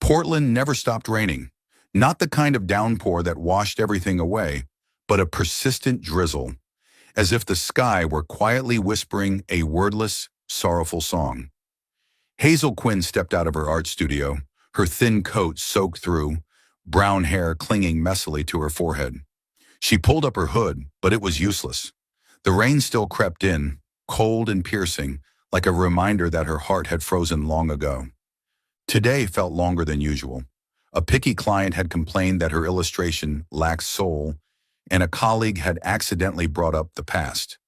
Portland never stopped raining. Not the kind of downpour that washed everything away, but a persistent drizzle, as if the sky were quietly whispering a wordless, sorrowful song. Hazel Quinn stepped out of her art studio, her thin coat soaked through, brown hair clinging messily to her forehead. She pulled up her hood, but it was useless. The rain still crept in, cold and piercing, like a reminder that her heart had frozen long ago. Today felt longer than usual. A picky client had complained that her illustration lacked soul, and a colleague had accidentally brought up the past.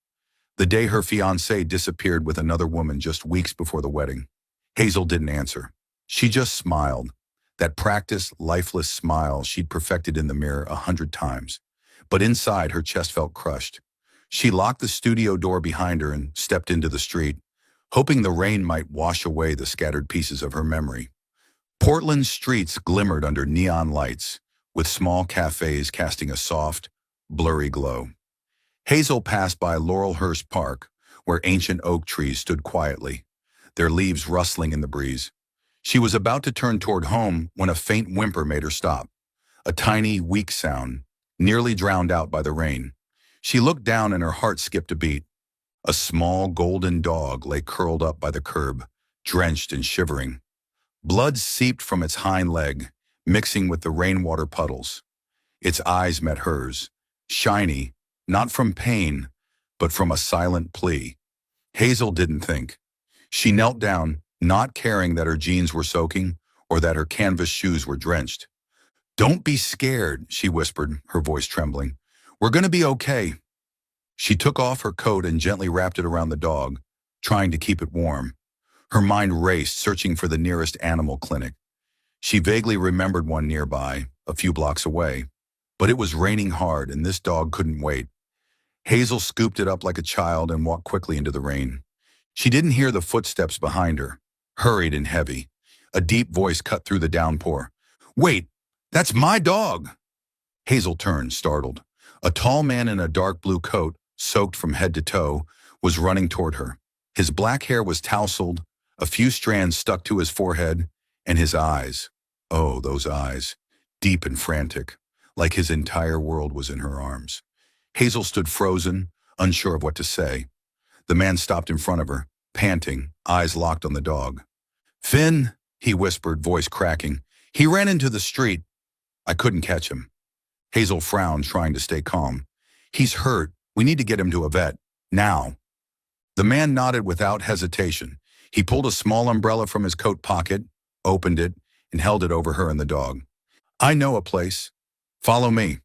The day her fiancé disappeared with another woman just weeks before the wedding. Hazel didn't answer. She just smiled, that practiced, lifeless smile she'd perfected in the mirror 100 times. But inside, her chest felt crushed. She locked the studio door behind her and stepped into the street, hoping the rain might wash away the scattered pieces of her memory. Portland's streets glimmered under neon lights, with small cafes casting a soft, blurry glow. Hazel passed by Laurelhurst Park, where ancient oak trees stood quietly, their leaves rustling in the breeze. She was about to turn toward home when a faint whimper made her stop, a tiny, weak sound, nearly drowned out by the rain. She looked down and her heart skipped a beat. A small golden dog lay curled up by the curb, drenched and shivering. Blood seeped from its hind leg, mixing with the rainwater puddles. Its eyes met hers, shiny, not from pain, but from a silent plea. Hazel didn't think. She knelt down, not caring that her jeans were soaking or that her canvas shoes were drenched. "Don't be scared," she whispered, her voice trembling. "We're going to be okay." She took off her coat and gently wrapped it around the dog, trying to keep it warm. Her mind raced, searching for the nearest animal clinic. She vaguely remembered one nearby, a few blocks away. But it was raining hard, and this dog couldn't wait. Hazel scooped it up like a child and walked quickly into the rain. She didn't hear the footsteps behind her, hurried and heavy. A deep voice cut through the downpour. "Wait, that's my dog!" Hazel turned, startled. A tall man in a dark blue coat, soaked from head to toe, was running toward her. His black hair was tousled, a few strands stuck to his forehead, and his eyes, oh, those eyes, deep and frantic, like his entire world was in her arms. Hazel stood frozen, unsure of what to say. The man stopped in front of her, panting, eyes locked on the dog. "Finn," he whispered, voice cracking. "He ran into the street. I couldn't catch him." Hazel frowned, trying to stay calm. "He's hurt. We need to get him to a vet. Now." The man nodded without hesitation. He pulled a small umbrella from his coat pocket, opened it, and held it over her and the dog. "I know a place. Follow me."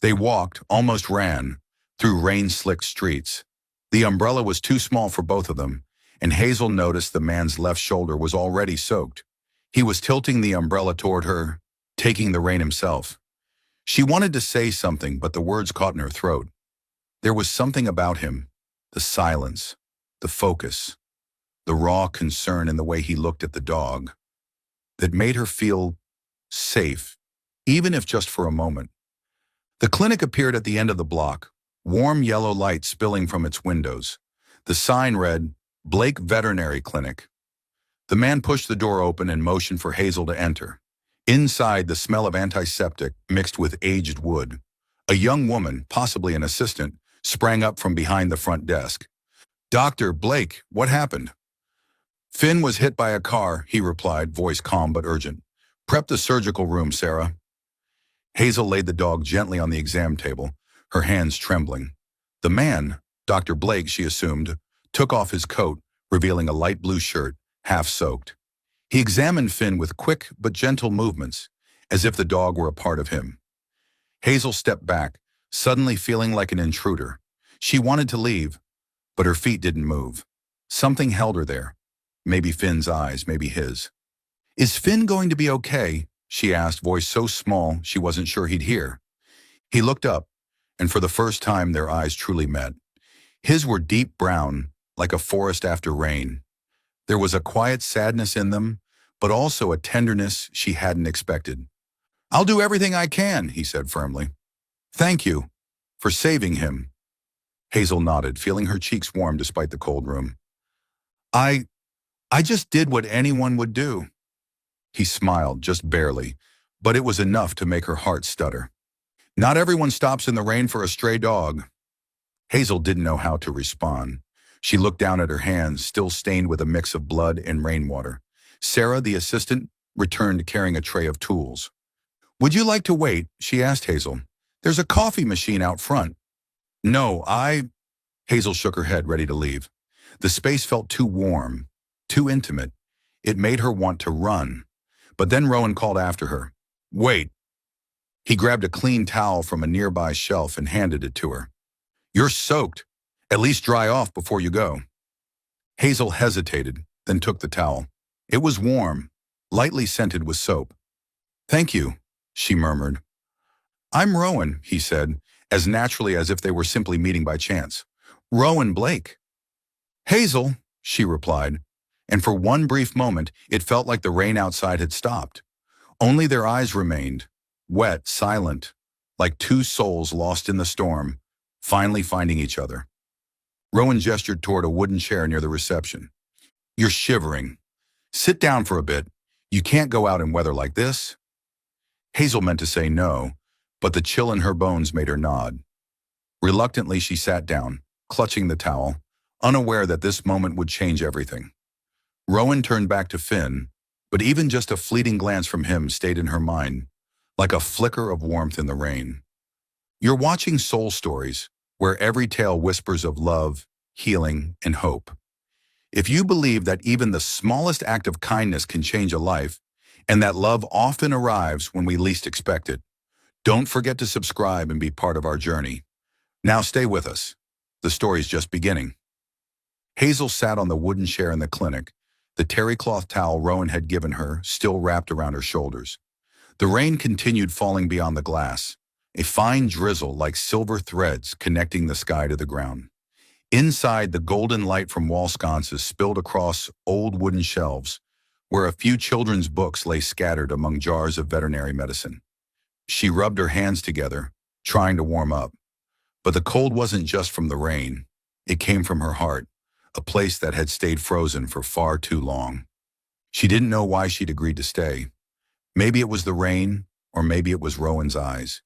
They walked, almost ran, through rain-slicked streets. The umbrella was too small for both of them, and Hazel noticed the man's left shoulder was already soaked. He was tilting the umbrella toward her, taking the rain himself. She wanted to say something, but the words caught in her throat. There was something about him, the silence, the focus, the raw concern in the way he looked at the dog, that made her feel safe, even if just for a moment. The clinic appeared at the end of the block, warm yellow light spilling from its windows. The sign read, "Blake Veterinary Clinic." The man pushed the door open and motioned for Hazel to enter. Inside, the smell of antiseptic mixed with aged wood. A young woman, possibly an assistant, sprang up from behind the front desk. "Dr. Blake, what happened?" "Finn was hit by a car," he replied, voice calm but urgent. "Prep the surgical room, Sarah." Hazel laid the dog gently on the exam table, her hands trembling. The man, Dr. Blake, she assumed, took off his coat, revealing a light blue shirt, half soaked. He examined Finn with quick but gentle movements, as if the dog were a part of him. Hazel stepped back, suddenly feeling like an intruder. She wanted to leave, but her feet didn't move. Something held her there. Maybe Finn's eyes, maybe his. "Is Finn going to be okay?" she asked, voice so small she wasn't sure he'd hear. He looked up, and for the first time their eyes truly met. His were deep brown, like a forest after rain. There was a quiet sadness in them, but also a tenderness she hadn't expected. "I'll do everything I can," he said firmly. "Thank you for saving him." Hazel nodded, feeling her cheeks warm despite the cold room. I just did what anyone would do." He smiled, just barely, but it was enough to make her heart stutter. Not everyone stops in the rain for a stray dog. Hazel didn't know how to respond. She looked down at her hands, still stained with a mix of blood and rainwater. Sarah, the assistant, returned carrying a tray of tools. "Would you like to wait?" she asked Hazel. "There's a coffee machine out front." "No, Hazel shook her head, ready to leave. The space felt too warm, too intimate. It made her want to run. But then Rowan called after her. "Wait." He grabbed a clean towel from a nearby shelf and handed it to her. "You're soaked. At least dry off before you go." Hazel hesitated, then took the towel. It was warm, lightly scented with soap. "Thank you," she murmured. "I'm Rowan," he said, as naturally as if they were simply meeting by chance. "Rowan Blake." "Hazel," she replied, and for one brief moment it felt like the rain outside had stopped. Only their eyes remained, wet, silent, like two souls lost in the storm, finally finding each other. Rowan gestured toward a wooden chair near the reception. "You're shivering. Sit down for a bit. You can't go out in weather like this." Hazel meant to say no, but the chill in her bones made her nod. Reluctantly, she sat down, clutching the towel, unaware that this moment would change everything. Rowan turned back to Finn, but even just a fleeting glance from him stayed in her mind, like a flicker of warmth in the rain. You're watching Soul Stories, where every tale whispers of love, healing, and hope. If you believe that even the smallest act of kindness can change a life, and that love often arrives when we least expect it, don't forget to subscribe and be part of our journey. Now stay with us. The story's just beginning. Hazel sat on the wooden chair in the clinic, the terry cloth towel Rowan had given her still wrapped around her shoulders. The rain continued falling beyond the glass, a fine drizzle like silver threads connecting the sky to the ground. Inside, the golden light from wall sconces spilled across old wooden shelves, where a few children's books lay scattered among jars of veterinary medicine. She rubbed her hands together, trying to warm up. But the cold wasn't just from the rain. It came from her heart, a place that had stayed frozen for far too long. She didn't know why she'd agreed to stay. Maybe it was the rain, or maybe it was Rowan's eyes,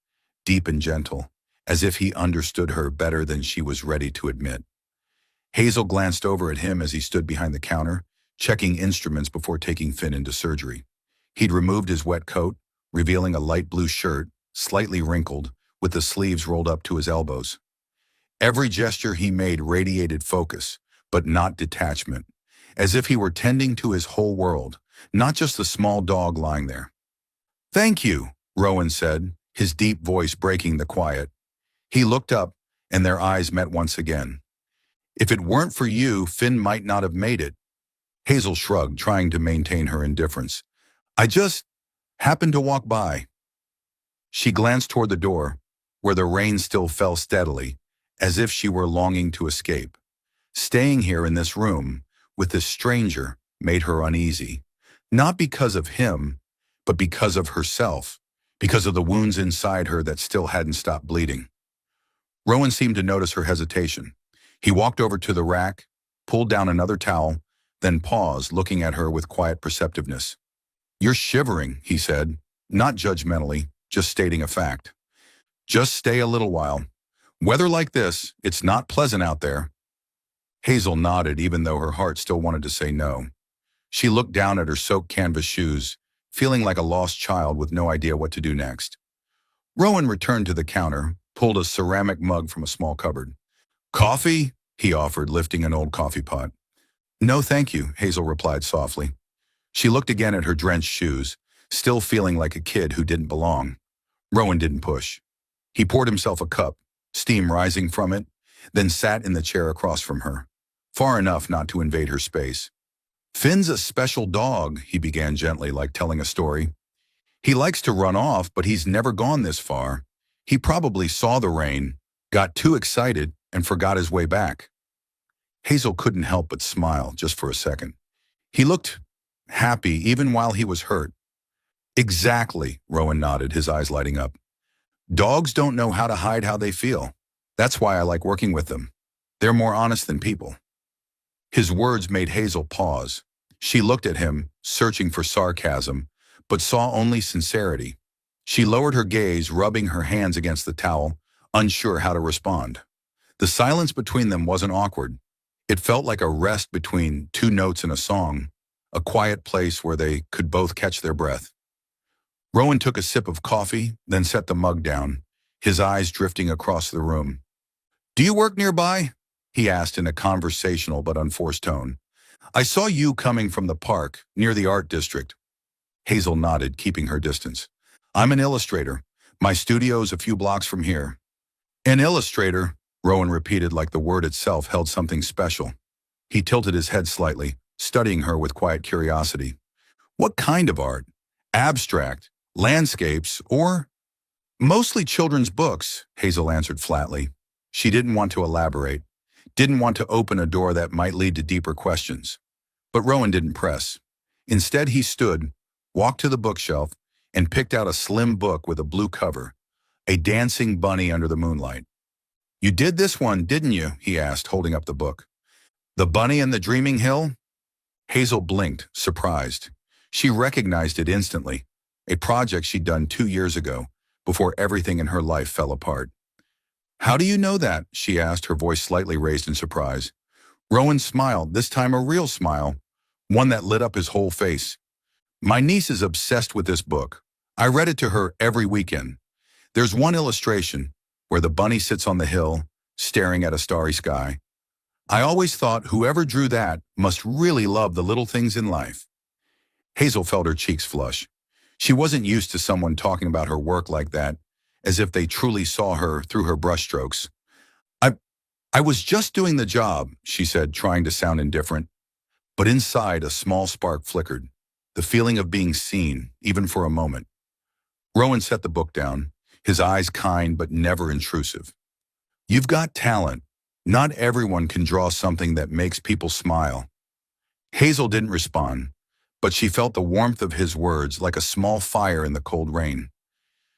deep and gentle, as if he understood her better than she was ready to admit. Hazel glanced over at him as he stood behind the counter, checking instruments before taking Finn into surgery. He'd removed his wet coat, revealing a light blue shirt, slightly wrinkled, with the sleeves rolled up to his elbows. Every gesture he made radiated focus, but not detachment, as if he were tending to his whole world, not just the small dog lying there. "Thank you," Rowan said, his deep voice breaking the quiet. He looked up, and their eyes met once again. "If it weren't for you, Finn might not have made it." Hazel shrugged, trying to maintain her indifference. "I just happened to walk by." She glanced toward the door, where the rain still fell steadily, as if she were longing to escape. Staying here in this room, with this stranger, made her uneasy. Not because of him, but because of herself, because of the wounds inside her that still hadn't stopped bleeding. Rowan seemed to notice her hesitation. He walked over to the rack, pulled down another towel, then paused, looking at her with quiet perceptiveness. "You're shivering," he said, not judgmentally, just stating a fact. "Just stay a little while. Weather like this, it's not pleasant out there." Hazel nodded, even though her heart still wanted to say no. She looked down at her soaked canvas shoes, feeling like a lost child with no idea what to do next. Rowan returned to the counter, pulled a ceramic mug from a small cupboard. "Coffee?" he offered, lifting an old coffee pot. "No, thank you," Hazel replied softly. She looked again at her drenched shoes, still feeling like a kid who didn't belong. Rowan didn't push. He poured himself a cup, steam rising from it, then sat in the chair across from her, far enough not to invade her space. "Finn's a special dog," he began gently, like telling a story. "He likes to run off, but he's never gone this far. He probably saw the rain, got too excited, and forgot his way back." Hazel couldn't help but smile just for a second. He looked happy even while he was hurt. "Exactly," Rowan nodded, his eyes lighting up. "Dogs don't know how to hide how they feel. That's why I like working with them. They're more honest than people." His words made Hazel pause. She looked at him, searching for sarcasm, but saw only sincerity. She lowered her gaze, rubbing her hands against the towel, unsure how to respond. The silence between them wasn't awkward. It felt like a rest between two notes in a song, a quiet place where they could both catch their breath. Rowan took a sip of coffee, then set the mug down, his eyes drifting across the room. "Do you work nearby?" he asked in a conversational but unforced tone. "I saw you coming from the park, near the art district." Hazel nodded, keeping her distance. "I'm an illustrator. My studio's a few blocks from here." "An illustrator," Rowan repeated like the word itself held something special. He tilted his head slightly, studying her with quiet curiosity. "What kind of art? Abstract? Landscapes? Or—" "Mostly children's books," Hazel answered flatly. She didn't want to elaborate, didn't want to open a door that might lead to deeper questions. But Rowan didn't press. Instead, he stood, walked to the bookshelf, and picked out a slim book with a blue cover, a dancing bunny under the moonlight. "You did this one, didn't you?" he asked, holding up the book. "The Bunny and the Dreaming Hill?" Hazel blinked, surprised. She recognized it instantly, a project she'd done 2 years ago, before everything in her life fell apart. "How do you know that?" she asked, her voice slightly raised in surprise. Rowan smiled, this time a real smile, one that lit up his whole face. "My niece is obsessed with this book. I read it to her every weekend. There's one illustration where the bunny sits on the hill, staring at a starry sky. I always thought whoever drew that must really love the little things in life." Hazel felt her cheeks flush. She wasn't used to someone talking about her work like that, as if they truly saw her through her brushstrokes. I, I was just doing the job," she said, trying to sound indifferent. But inside, a small spark flickered, the feeling of being seen, even for a moment. Rowan set the book down, his eyes kind but never intrusive. "You've got talent. Not everyone can draw something that makes people smile." Hazel didn't respond, but she felt the warmth of his words like a small fire in the cold rain.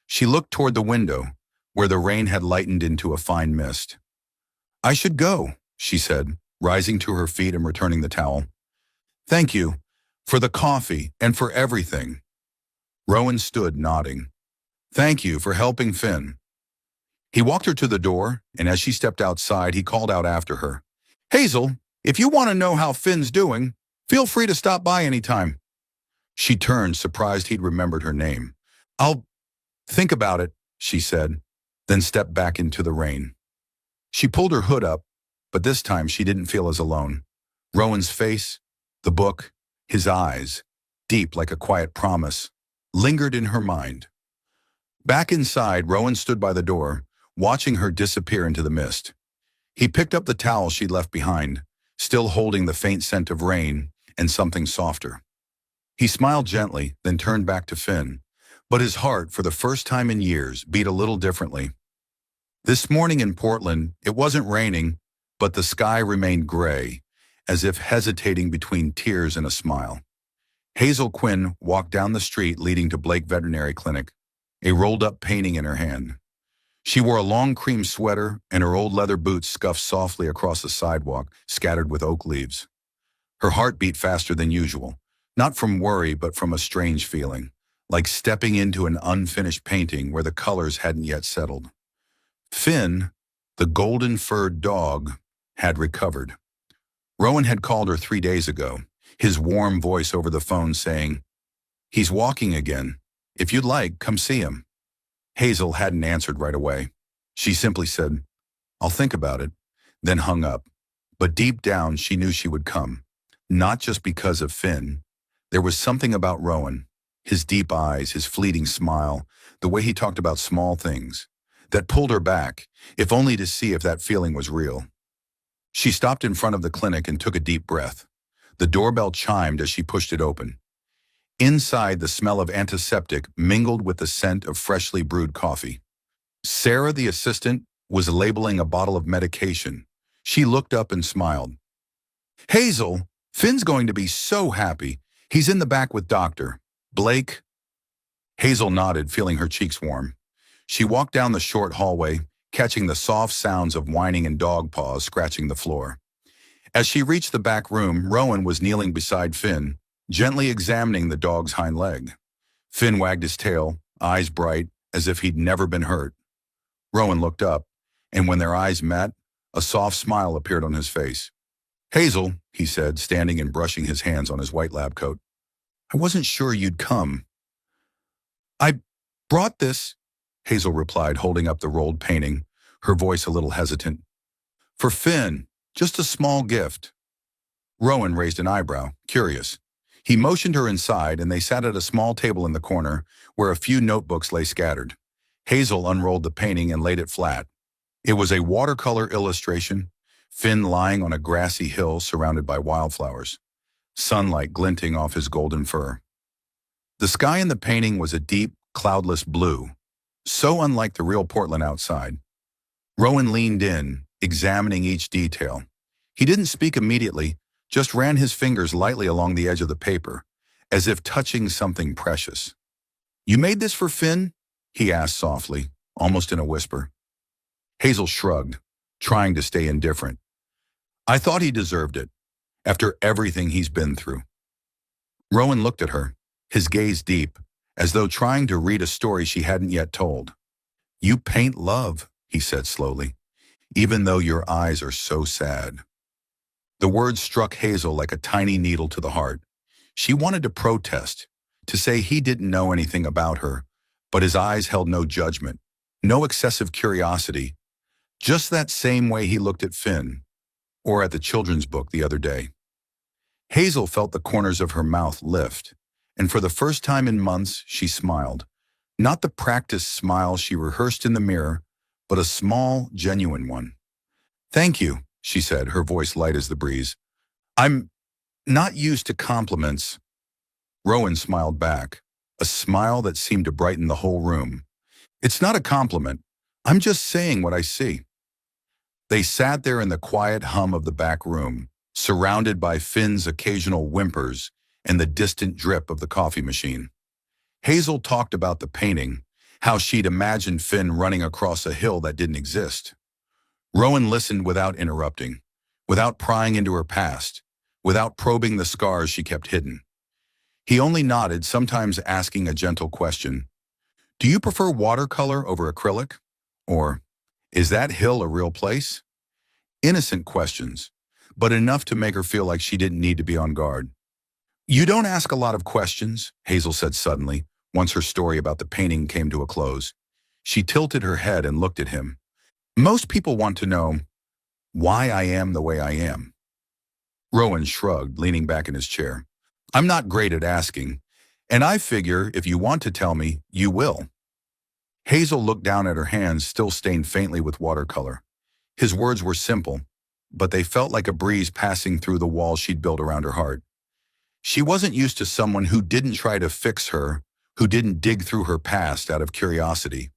She looked toward the window, where the rain had lightened into a fine mist. "I should go," she said, rising to her feet and returning the towel. "Thank you, for the coffee and for everything." Rowan stood, nodding. "Thank you for helping Finn." He walked her to the door, and as she stepped outside, he called out after her, "Hazel, if you want to know how Finn's doing, feel free to stop by anytime." She turned, surprised he'd remembered her name. "I'll think about it," she said, then stepped back into the rain. She pulled her hood up, but this time she didn't feel as alone. Rowan's face, the book, his eyes, deep like a quiet promise, lingered in her mind. Back inside, Rowan stood by the door, watching her disappear into the mist. He picked up the towel she'd left behind, still holding the faint scent of rain and something softer. He smiled gently, then turned back to Finn, but his heart, for the first time in years, beat a little differently. This morning in Portland, it wasn't raining, but the sky remained gray, as if hesitating between tears and a smile. Hazel Quinn walked down the street leading to Blake Veterinary Clinic, a rolled-up painting in her hand. She wore a long cream sweater, and her old leather boots scuffed softly across the sidewalk, scattered with oak leaves. Her heart beat faster than usual, not from worry but from a strange feeling, like stepping into an unfinished painting where the colors hadn't yet settled. Finn, the golden-furred dog, had recovered. Rowan had called her 3 days ago, his warm voice over the phone saying, "He's walking again. If you'd like, come see him." Hazel hadn't answered right away. She simply said, "I'll think about it," then hung up. But deep down, she knew she would come. Not just because of Finn. There was something about Rowan, his deep eyes, his fleeting smile, the way he talked about small things, that pulled her back, if only to see if that feeling was real. She stopped in front of the clinic and took a deep breath. The doorbell chimed as she pushed it open. Inside, the smell of antiseptic mingled with the scent of freshly brewed coffee. Sarah, the assistant, was labeling a bottle of medication. She looked up and smiled. "Hazel, Finn's going to be so happy. He's in the back with Dr. Blake." Hazel nodded, feeling her cheeks warm. She walked down the short hallway, catching the soft sounds of whining and dog paws scratching the floor. As she reached the back room, Rowan was kneeling beside Finn, gently examining the dog's hind leg. Finn wagged his tail, eyes bright, as if he'd never been hurt. Rowan looked up, and when their eyes met, a soft smile appeared on his face. "Hazel," he said, standing and brushing his hands on his white lab coat. "I wasn't sure you'd come." "I brought this," Hazel replied, holding up the rolled painting, her voice a little hesitant. "For Finn, just a small gift." Rowan raised an eyebrow, curious. He motioned her inside, and they sat at a small table in the corner where a few notebooks lay scattered. Hazel unrolled the painting and laid it flat. It was a watercolor illustration, Finn lying on a grassy hill surrounded by wildflowers, sunlight glinting off his golden fur. The sky in the painting was a deep, cloudless blue, so unlike the real Portland outside. Rowan leaned in, examining each detail. He didn't speak immediately, just ran his fingers lightly along the edge of the paper, as if touching something precious. "You made this for Finn?" he asked softly, almost in a whisper. Hazel shrugged, trying to stay indifferent. "I thought he deserved it, after everything he's been through." Rowan looked at her, his gaze deep, as though trying to read a story she hadn't yet told. "You paint love," he said slowly, "even though your eyes are so sad." The words struck Hazel like a tiny needle to the heart. She wanted to protest, to say he didn't know anything about her, but his eyes held no judgment, no excessive curiosity, just that same way he looked at Finn, or at the children's book the other day. Hazel felt the corners of her mouth lift, and for the first time in months, she smiled. Not the practiced smile she rehearsed in the mirror, but a small, genuine one. "Thank you," she said, her voice light as the breeze. "I'm not used to compliments." Rowan smiled back, a smile that seemed to brighten the whole room. "It's not a compliment. I'm just saying what I see." They sat there in the quiet hum of the back room, surrounded by Finn's occasional whimpers and the distant drip of the coffee machine. Hazel talked about the painting, how she'd imagined Finn running across a hill that didn't exist. Rowan listened without interrupting, without prying into her past, without probing the scars she kept hidden. He only nodded, sometimes asking a gentle question. "Do you prefer watercolor over acrylic?" Or, "Is that hill a real place?" Innocent questions, but enough to make her feel like she didn't need to be on guard. "You don't ask a lot of questions," Hazel said suddenly, once her story about the painting came to a close. She tilted her head and looked at him. "Most people want to know why I am the way I am." Rowan shrugged, leaning back in his chair. "I'm not great at asking, and I figure if you want to tell me, you will." Hazel looked down at her hands, still stained faintly with watercolor. His words were simple, but they felt like a breeze passing through the wall she'd built around her heart. She wasn't used to someone who didn't try to fix her, who didn't dig through her past out of curiosity.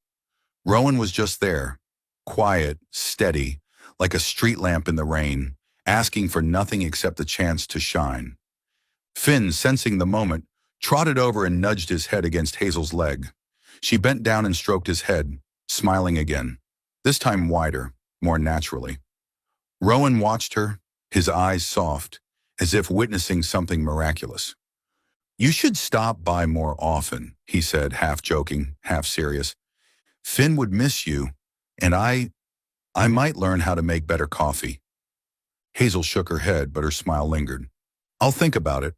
Rowan was just there, quiet, steady, like a street lamp in the rain, asking for nothing except the chance to shine. Finn, sensing the moment, trotted over and nudged his head against Hazel's leg. She bent down and stroked his head, smiling again, this time wider, more naturally. Rowan watched her, his eyes soft, as if witnessing something miraculous. "You should stop by more often," he said, half joking, half serious. "Finn would miss you, and I might learn how to make better coffee." Hazel shook her head, but her smile lingered. "I'll think about it."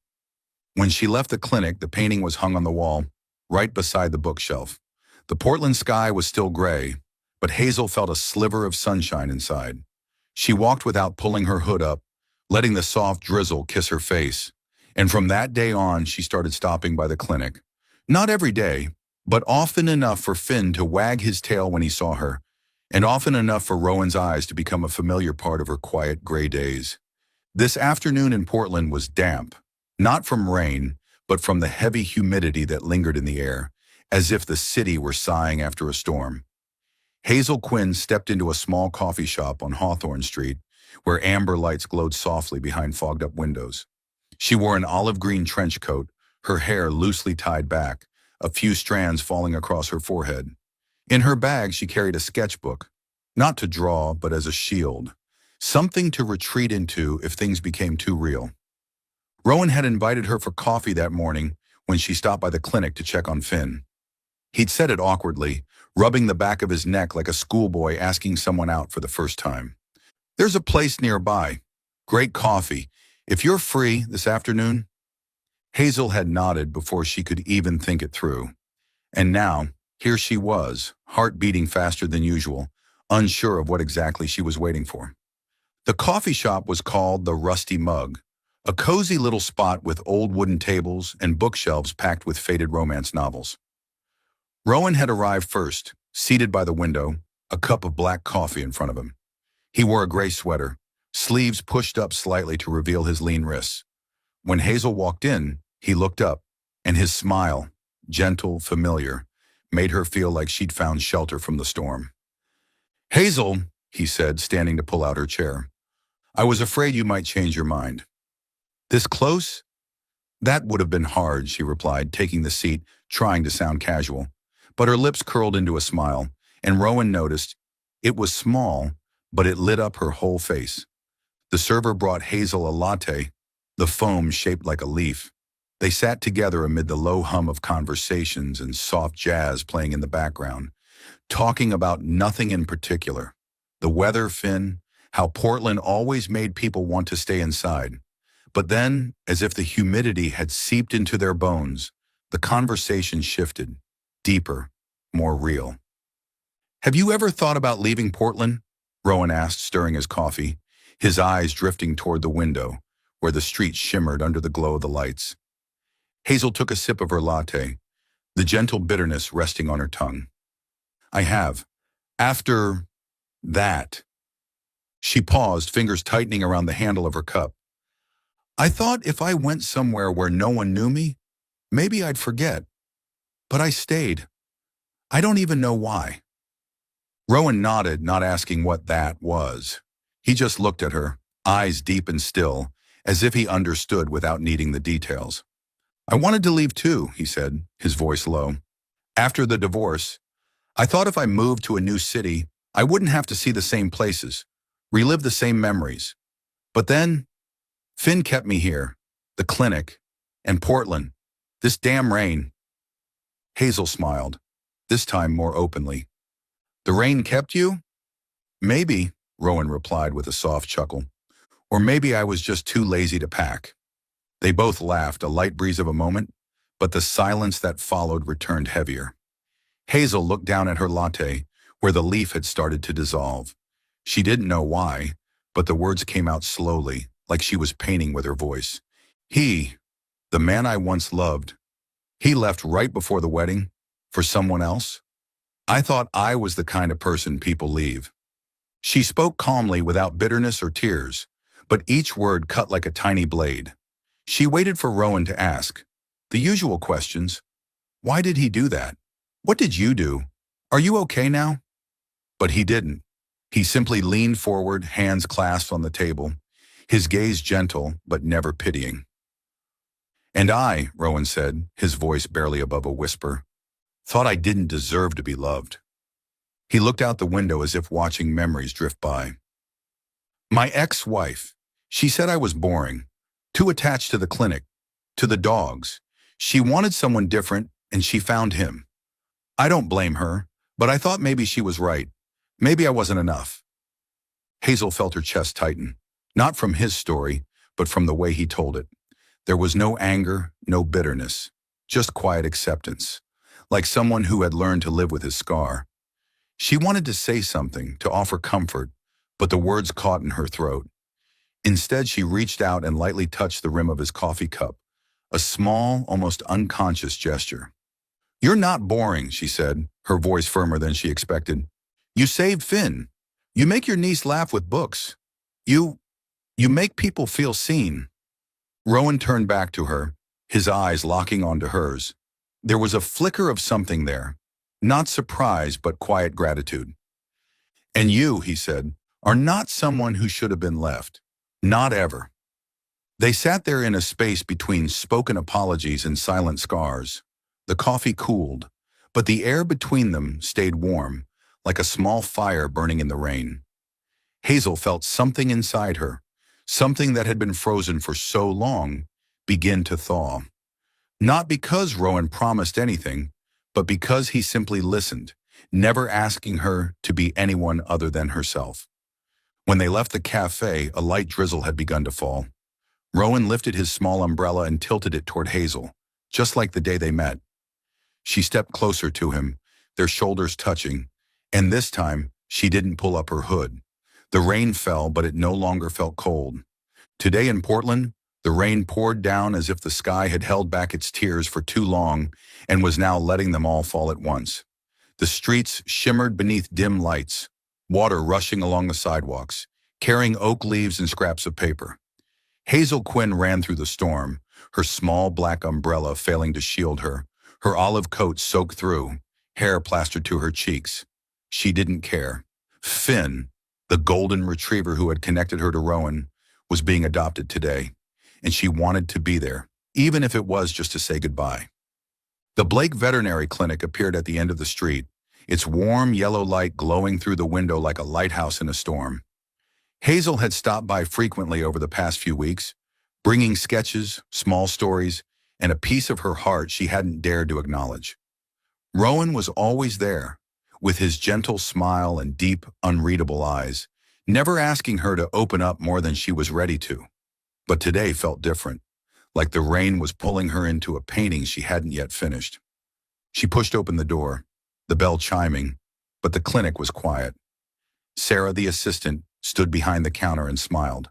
When she left the clinic, the painting was hung on the wall, right beside the bookshelf. The Portland sky was still gray, but Hazel felt a sliver of sunshine inside. She walked without pulling her hood up, letting the soft drizzle kiss her face. And from that day on, she started stopping by the clinic. Not every day, but often enough for Finn to wag his tail when he saw her, and often enough for Rowan's eyes to become a familiar part of her quiet gray days. This afternoon in Portland was damp, not from rain, but from the heavy humidity that lingered in the air, as if the city were sighing after a storm. Hazel Quinn stepped into a small coffee shop on Hawthorne Street, where amber lights glowed softly behind fogged-up windows. She wore an olive green trench coat, her hair loosely tied back, a few strands falling across her forehead. In her bag, she carried a sketchbook, not to draw, but as a shield, something to retreat into if things became too real. Rowan had invited her for coffee that morning when she stopped by the clinic to check on Finn. He'd said it awkwardly, rubbing the back of his neck like a schoolboy asking someone out for the first time. "There's a place nearby. Great coffee. If you're free this afternoon?" Hazel had nodded before she could even think it through. And now, here she was, heart beating faster than usual, unsure of what exactly she was waiting for. The coffee shop was called the Rusty Mug, a cozy little spot with old wooden tables and bookshelves packed with faded romance novels. Rowan had arrived first, seated by the window, a cup of black coffee in front of him. He wore a gray sweater, sleeves pushed up slightly to reveal his lean wrists. When Hazel walked in, he looked up, and his smile, gentle, familiar, made her feel like she'd found shelter from the storm. "Hazel," he said, standing to pull out her chair, "I was afraid you might change your mind." "This close?" "That would have been hard," she replied, taking the seat, trying to sound casual. But her lips curled into a smile, and Rowan noticed. It was small, but it lit up her whole face. The server brought Hazel a latte, the foam shaped like a leaf. They sat together amid the low hum of conversations and soft jazz playing in the background, talking about nothing in particular. The weather, Finn, how Portland always made people want to stay inside. But then, as if the humidity had seeped into their bones, the conversation shifted, deeper, more real. "Have you ever thought about leaving Portland?" Rowan asked, stirring his coffee, his eyes drifting toward the window, where the street shimmered under the glow of the lights. Hazel took a sip of her latte, the gentle bitterness resting on her tongue. "I have. After that." She paused, fingers tightening around the handle of her cup. "I thought if I went somewhere where no one knew me, maybe I'd forget. But I stayed. I don't even know why." Rowan nodded, not asking what that was. He just looked at her, eyes deep and still, as if he understood without needing the details. "I wanted to leave too," he said, his voice low. "After the divorce, I thought if I moved to a new city, I wouldn't have to see the same places, relive the same memories. But then, Finn kept me here, the clinic, and Portland, this damn rain." Hazel smiled, this time more openly. "The rain kept you?" "Maybe," Rowan replied with a soft chuckle. "Or maybe I was just too lazy to pack." They both laughed, a light breeze of a moment, but the silence that followed returned heavier. Hazel looked down at her latte, where the leaf had started to dissolve. She didn't know why, but the words came out slowly, like she was painting with her voice. "He, the man I once loved, he left right before the wedding, for someone else? I thought I was the kind of person people leave." She spoke calmly without bitterness or tears, but each word cut like a tiny blade. She waited for Rowan to ask. The usual questions. Why did he do that? What did you do? Are you okay now? But he didn't. He simply leaned forward, hands clasped on the table, his gaze gentle but never pitying. "And I," Rowan said, his voice barely above a whisper, "thought I didn't deserve to be loved." He looked out the window as if watching memories drift by. "My ex-wife, she said I was boring, too attached to the clinic, to the dogs. She wanted someone different, and she found him. I don't blame her, but I thought maybe she was right. Maybe I wasn't enough." Hazel felt her chest tighten, not from his story, but from the way he told it. There was no anger, no bitterness, just quiet acceptance, like someone who had learned to live with his scar. She wanted to say something, to offer comfort, but the words caught in her throat. Instead, she reached out and lightly touched the rim of his coffee cup, a small, almost unconscious gesture. "You're not boring," she said, her voice firmer than she expected. "You saved Finn. You make your niece laugh with books. You make people feel seen." Rowan turned back to her, his eyes locking onto hers. There was a flicker of something there, not surprise but quiet gratitude. "And you," he said, "are not someone who should have been left. Not ever." They sat there in a space between spoken apologies and silent scars. The coffee cooled, but the air between them stayed warm, like a small fire burning in the rain. Hazel felt something inside her, something that had been frozen for so long, begin to thaw. Not because Rowan promised anything, but because he simply listened, never asking her to be anyone other than herself. When they left the cafe, a light drizzle had begun to fall. Rowan lifted his small umbrella and tilted it toward Hazel, just like the day they met. She stepped closer to him, their shoulders touching, and this time she didn't pull up her hood. The rain fell, but it no longer felt cold. Today in Portland, the rain poured down as if the sky had held back its tears for too long and was now letting them all fall at once. The streets shimmered beneath dim lights, water rushing along the sidewalks, carrying oak leaves and scraps of paper. Hazel Quinn ran through the storm, her small black umbrella failing to shield her, her olive coat soaked through, hair plastered to her cheeks. She didn't care. Finn, the golden retriever who had connected her to Rowan, was being adopted today, and she wanted to be there, even if it was just to say goodbye. The Blake Veterinary Clinic appeared at the end of the street, its warm yellow light glowing through the window like a lighthouse in a storm. Hazel had stopped by frequently over the past few weeks, bringing sketches, small stories, and a piece of her heart she hadn't dared to acknowledge. Rowan was always there, with his gentle smile and deep, unreadable eyes, never asking her to open up more than she was ready to. But today felt different, like the rain was pulling her into a painting she hadn't yet finished. She pushed open the door, the bell chiming, but the clinic was quiet. Sarah, the assistant, stood behind the counter and smiled.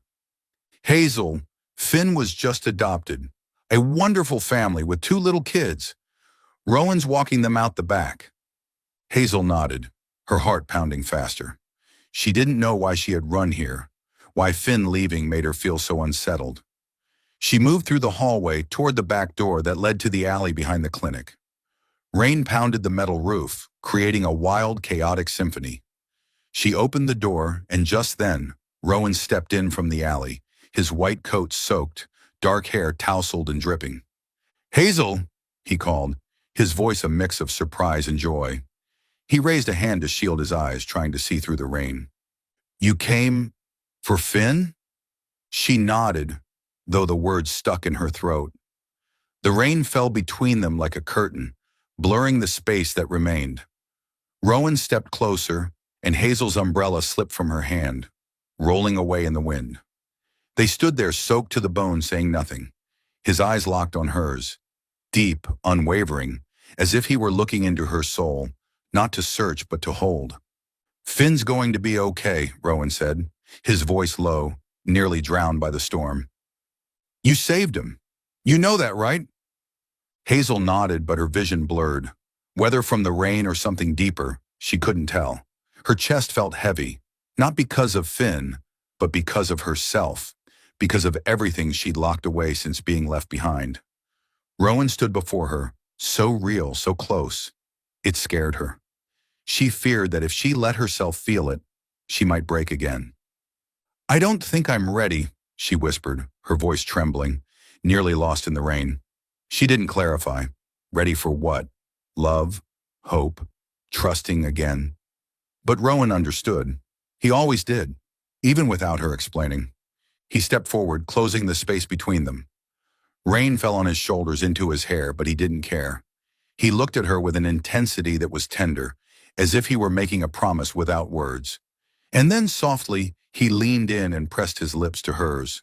Hazel, Finn was just adopted. A wonderful family with 2 little kids. Rowan's walking them out the back. Hazel nodded, her heart pounding faster. She didn't know why she had run here, why Finn leaving made her feel so unsettled. She moved through the hallway toward the back door that led to the alley behind the clinic. Rain pounded the metal roof, creating a wild, chaotic symphony. She opened the door, and just then, Rowan stepped in from the alley, his white coat soaked, dark hair tousled and dripping. Hazel, he called, his voice a mix of surprise and joy. He raised a hand to shield his eyes, trying to see through the rain. You came for Finn? She nodded, though the words stuck in her throat. The rain fell between them like a curtain, blurring the space that remained. Rowan stepped closer, and Hazel's umbrella slipped from her hand, rolling away in the wind. They stood there soaked to the bone, saying nothing, his eyes locked on hers, deep, unwavering, as if he were looking into her soul, not to search but to hold. Finn's going to be okay, Rowan said, his voice low, nearly drowned by the storm. You saved him. You know that, right? Hazel nodded, but her vision blurred. Whether from the rain or something deeper, she couldn't tell. Her chest felt heavy, not because of Finn, but because of herself, because of everything she'd locked away since being left behind. Rowan stood before her, so real, so close. It scared her. She feared that if she let herself feel it, she might break again. I don't think I'm ready, she whispered, her voice trembling, nearly lost in the rain. She didn't clarify. Ready for what? Love? Hope? Trusting again? But Rowan understood. He always did, even without her explaining. He stepped forward, closing the space between them. Rain fell on his shoulders into his hair, but he didn't care. He looked at her with an intensity that was tender, as if he were making a promise without words. And then softly, he leaned in and pressed his lips to hers.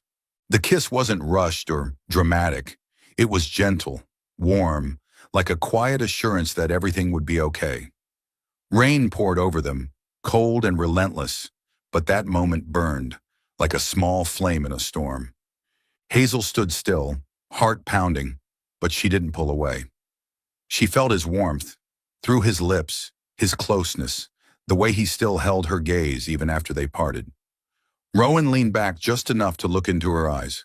The kiss wasn't rushed or dramatic. It was gentle, warm, like a quiet assurance that everything would be okay. Rain poured over them, cold and relentless, but that moment burned, like a small flame in a storm. Hazel stood still, heart pounding, but she didn't pull away. She felt his warmth, through his lips, his closeness, the way he still held her gaze even after they parted. Rowan leaned back just enough to look into her eyes.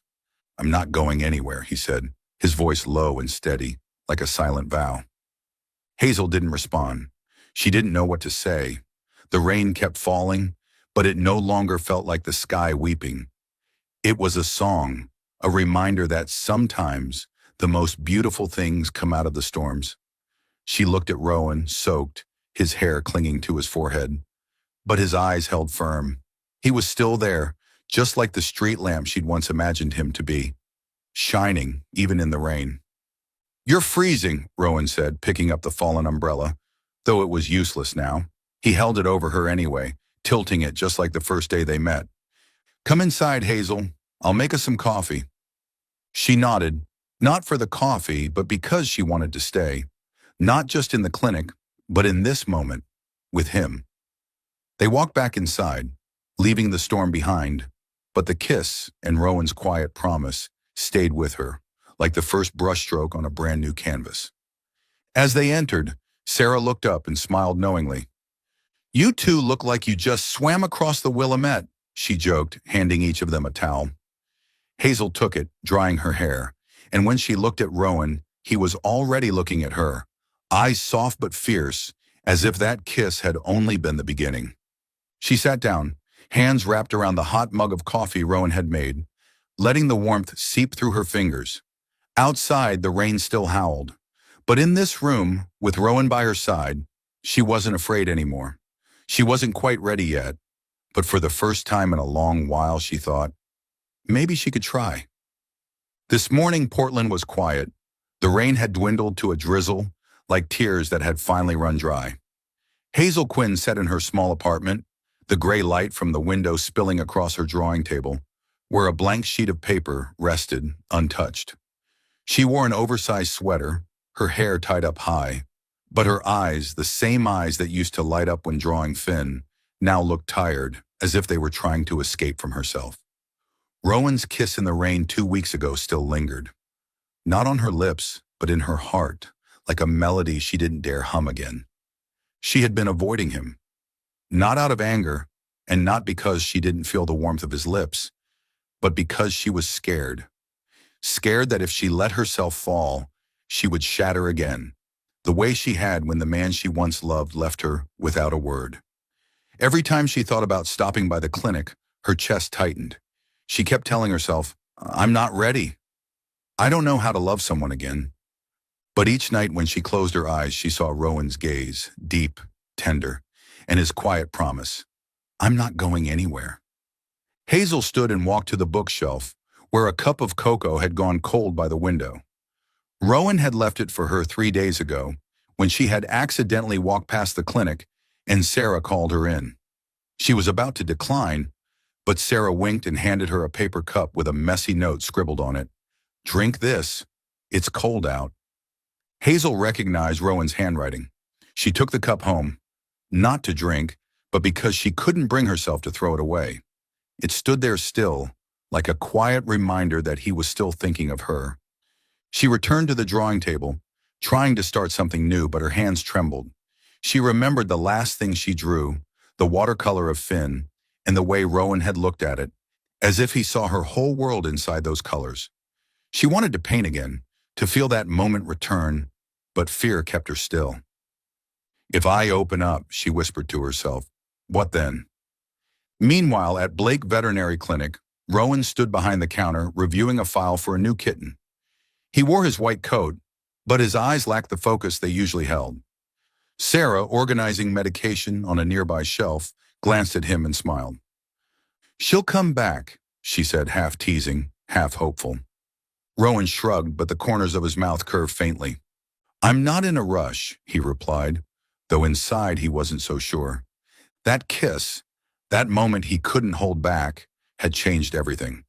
I'm not going anywhere, he said, his voice low and steady, like a silent vow. Hazel didn't respond. She didn't know what to say. The rain kept falling, but it no longer felt like the sky weeping. It was a song, a reminder that sometimes the most beautiful things come out of the storms. She looked at Rowan, soaked, his hair clinging to his forehead. But his eyes held firm. He was still there, just like the street lamp she'd once imagined him to be, shining even in the rain. You're freezing, Rowan said, picking up the fallen umbrella. Though it was useless now, he held it over her anyway, tilting it just like the first day they met. Come inside, Hazel. I'll make us some coffee. She nodded, not for the coffee, but because she wanted to stay. Not just in the clinic, but in this moment, with him. They walked back inside, leaving the storm behind, but the kiss and Rowan's quiet promise stayed with her, like the first brushstroke on a brand new canvas. As they entered, Sarah looked up and smiled knowingly. You two look like you just swam across the Willamette, she joked, handing each of them a towel. Hazel took it, drying her hair, and when she looked at Rowan, he was already looking at her, eyes soft but fierce, as if that kiss had only been the beginning. She sat down, hands wrapped around the hot mug of coffee Rowan had made, letting the warmth seep through her fingers. Outside, the rain still howled, but in this room, with Rowan by her side, she wasn't afraid anymore. She wasn't quite ready yet, but for the first time in a long while, she thought, maybe she could try. This morning, Portland was quiet. The rain had dwindled to a drizzle, like tears that had finally run dry. Hazel Quinn sat in her small apartment, the gray light from the window spilling across her drawing table, where a blank sheet of paper rested, untouched. She wore an oversized sweater, her hair tied up high, but her eyes, the same eyes that used to light up when drawing Finn, now looked tired, as if they were trying to escape from herself. Rowan's kiss in the rain 2 weeks ago still lingered. Not on her lips, but in her heart, like a melody she didn't dare hum again. She had been avoiding him. Not out of anger, and not because she didn't feel the warmth of his lips, but because she was scared. Scared that if she let herself fall, she would shatter again, the way she had when the man she once loved left her without a word. Every time she thought about stopping by the clinic, her chest tightened. She kept telling herself, I'm not ready. I don't know how to love someone again. But each night when she closed her eyes, she saw Rowan's gaze, deep, tender, and his quiet promise, I'm not going anywhere. Hazel stood and walked to the bookshelf, where a cup of cocoa had gone cold by the window. Rowan had left it for her 3 days ago, when she had accidentally walked past the clinic and Sarah called her in. She was about to decline, but Sarah winked and handed her a paper cup with a messy note scribbled on it. Drink this. It's cold out. Hazel recognized Rowan's handwriting. She took the cup home, not to drink, but because she couldn't bring herself to throw it away. It stood there still, like a quiet reminder that he was still thinking of her. She returned to the drawing table, trying to start something new, but her hands trembled. She remembered the last thing she drew, the watercolor of Finn, and the way Rowan had looked at it, as if he saw her whole world inside those colors. She wanted to paint again, to feel that moment return, but fear kept her still. If I open up, she whispered to herself, what then? Meanwhile, at Blake Veterinary Clinic, Rowan stood behind the counter, reviewing a file for a new kitten. He wore his white coat, but his eyes lacked the focus they usually held. Sarah, organizing medication on a nearby shelf, glanced at him and smiled. She'll come back, she said, half teasing, half hopeful. Rowan shrugged, but the corners of his mouth curved faintly. I'm not in a rush, he replied, though inside he wasn't so sure. That kiss, that moment he couldn't hold back, had changed everything.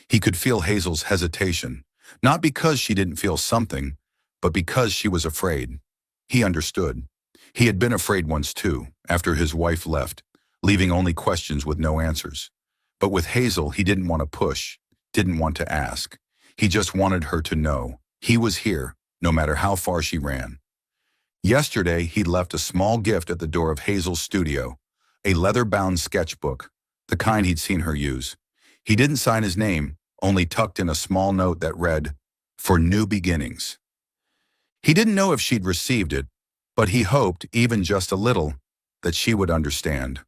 He could feel Hazel's hesitation, not because she didn't feel something, but because she was afraid. He understood. He had been afraid once too, after his wife left, leaving only questions with no answers. But with Hazel, he didn't want to push, didn't want to ask. He just wanted her to know he was here, no matter how far she ran. Yesterday, he'd left a small gift at the door of Hazel's studio, a leather-bound sketchbook, the kind he'd seen her use. He didn't sign his name, only tucked in a small note that read, "For new beginnings." He didn't know if she'd received it, but he hoped, even just a little, that she would understand.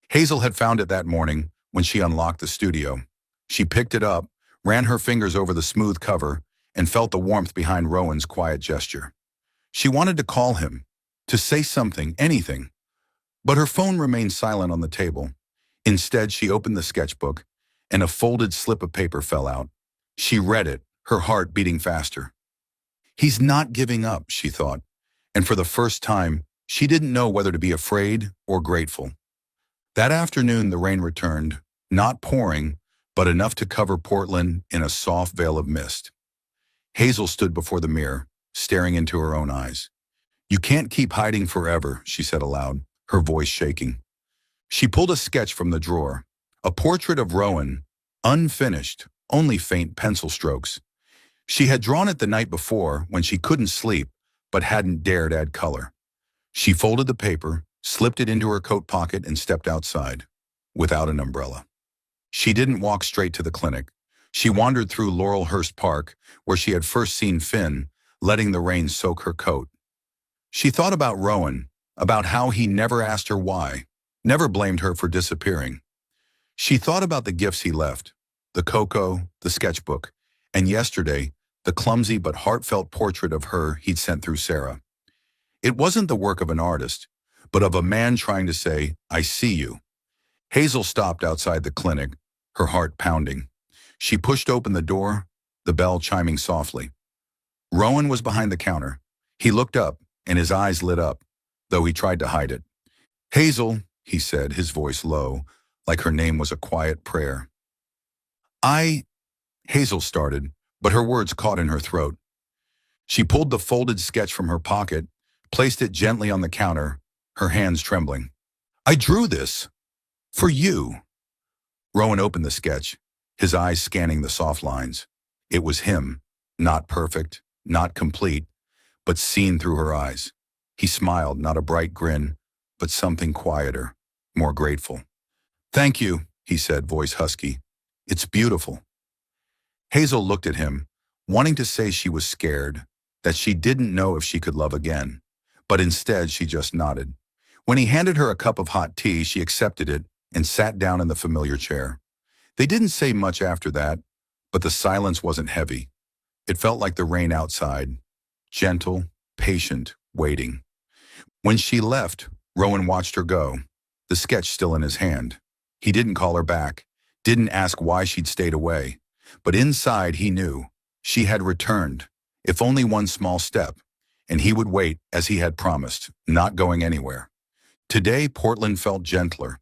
Hazel had found it that morning when she unlocked the studio. She picked it up, ran her fingers over the smooth cover, and felt the warmth behind Rowan's quiet gesture. She wanted to call him, to say something, anything, but her phone remained silent on the table. Instead, she opened the sketchbook, and a folded slip of paper fell out. She read it, her heart beating faster. He's not giving up, she thought, and for the first time, she didn't know whether to be afraid or grateful. That afternoon, the rain returned, not pouring, but enough to cover Portland in a soft veil of mist. Hazel stood before the mirror, staring into her own eyes. "You can't keep hiding forever," she said aloud, her voice shaking. She pulled a sketch from the drawer, a portrait of Rowan, unfinished, only faint pencil strokes. She had drawn it the night before when she couldn't sleep, but hadn't dared add color. She folded the paper, slipped it into her coat pocket, and stepped outside, without an umbrella. She didn't walk straight to the clinic. She wandered through Laurelhurst Park, where she had first seen Finn, letting the rain soak her coat. She thought about Rowan, about how he never asked her why, never blamed her for disappearing. She thought about the gifts he left, the cocoa, the sketchbook, and yesterday, the clumsy but heartfelt portrait of her he'd sent through Sarah. It wasn't the work of an artist, but of a man trying to say, "I see you." Hazel stopped outside the clinic, her heart pounding. She pushed open the door, the bell chiming softly. Rowan was behind the counter. He looked up, and his eyes lit up, though he tried to hide it. "Hazel," he said, his voice low, like her name was a quiet prayer. Hazel started, but her words caught in her throat. She pulled the folded sketch from her pocket, placed it gently on the counter, her hands trembling. "I drew this. For you." Rowan opened the sketch, his eyes scanning the soft lines. It was him, not perfect, not complete, but seen through her eyes. He smiled, not a bright grin, but something quieter, more grateful. "Thank you," he said, voice husky. "It's beautiful." Hazel looked at him, wanting to say she was scared, that she didn't know if she could love again, but instead she just nodded. When he handed her a cup of hot tea, she accepted it and sat down in the familiar chair. They didn't say much after that, but the silence wasn't heavy. It felt like the rain outside, gentle, patient, waiting. When she left, Rowan watched her go, the sketch still in his hand. He didn't call her back, didn't ask why she'd stayed away, but inside he knew she had returned, if only one small step, and he would wait as he had promised, not going anywhere. Today, Portland felt gentler.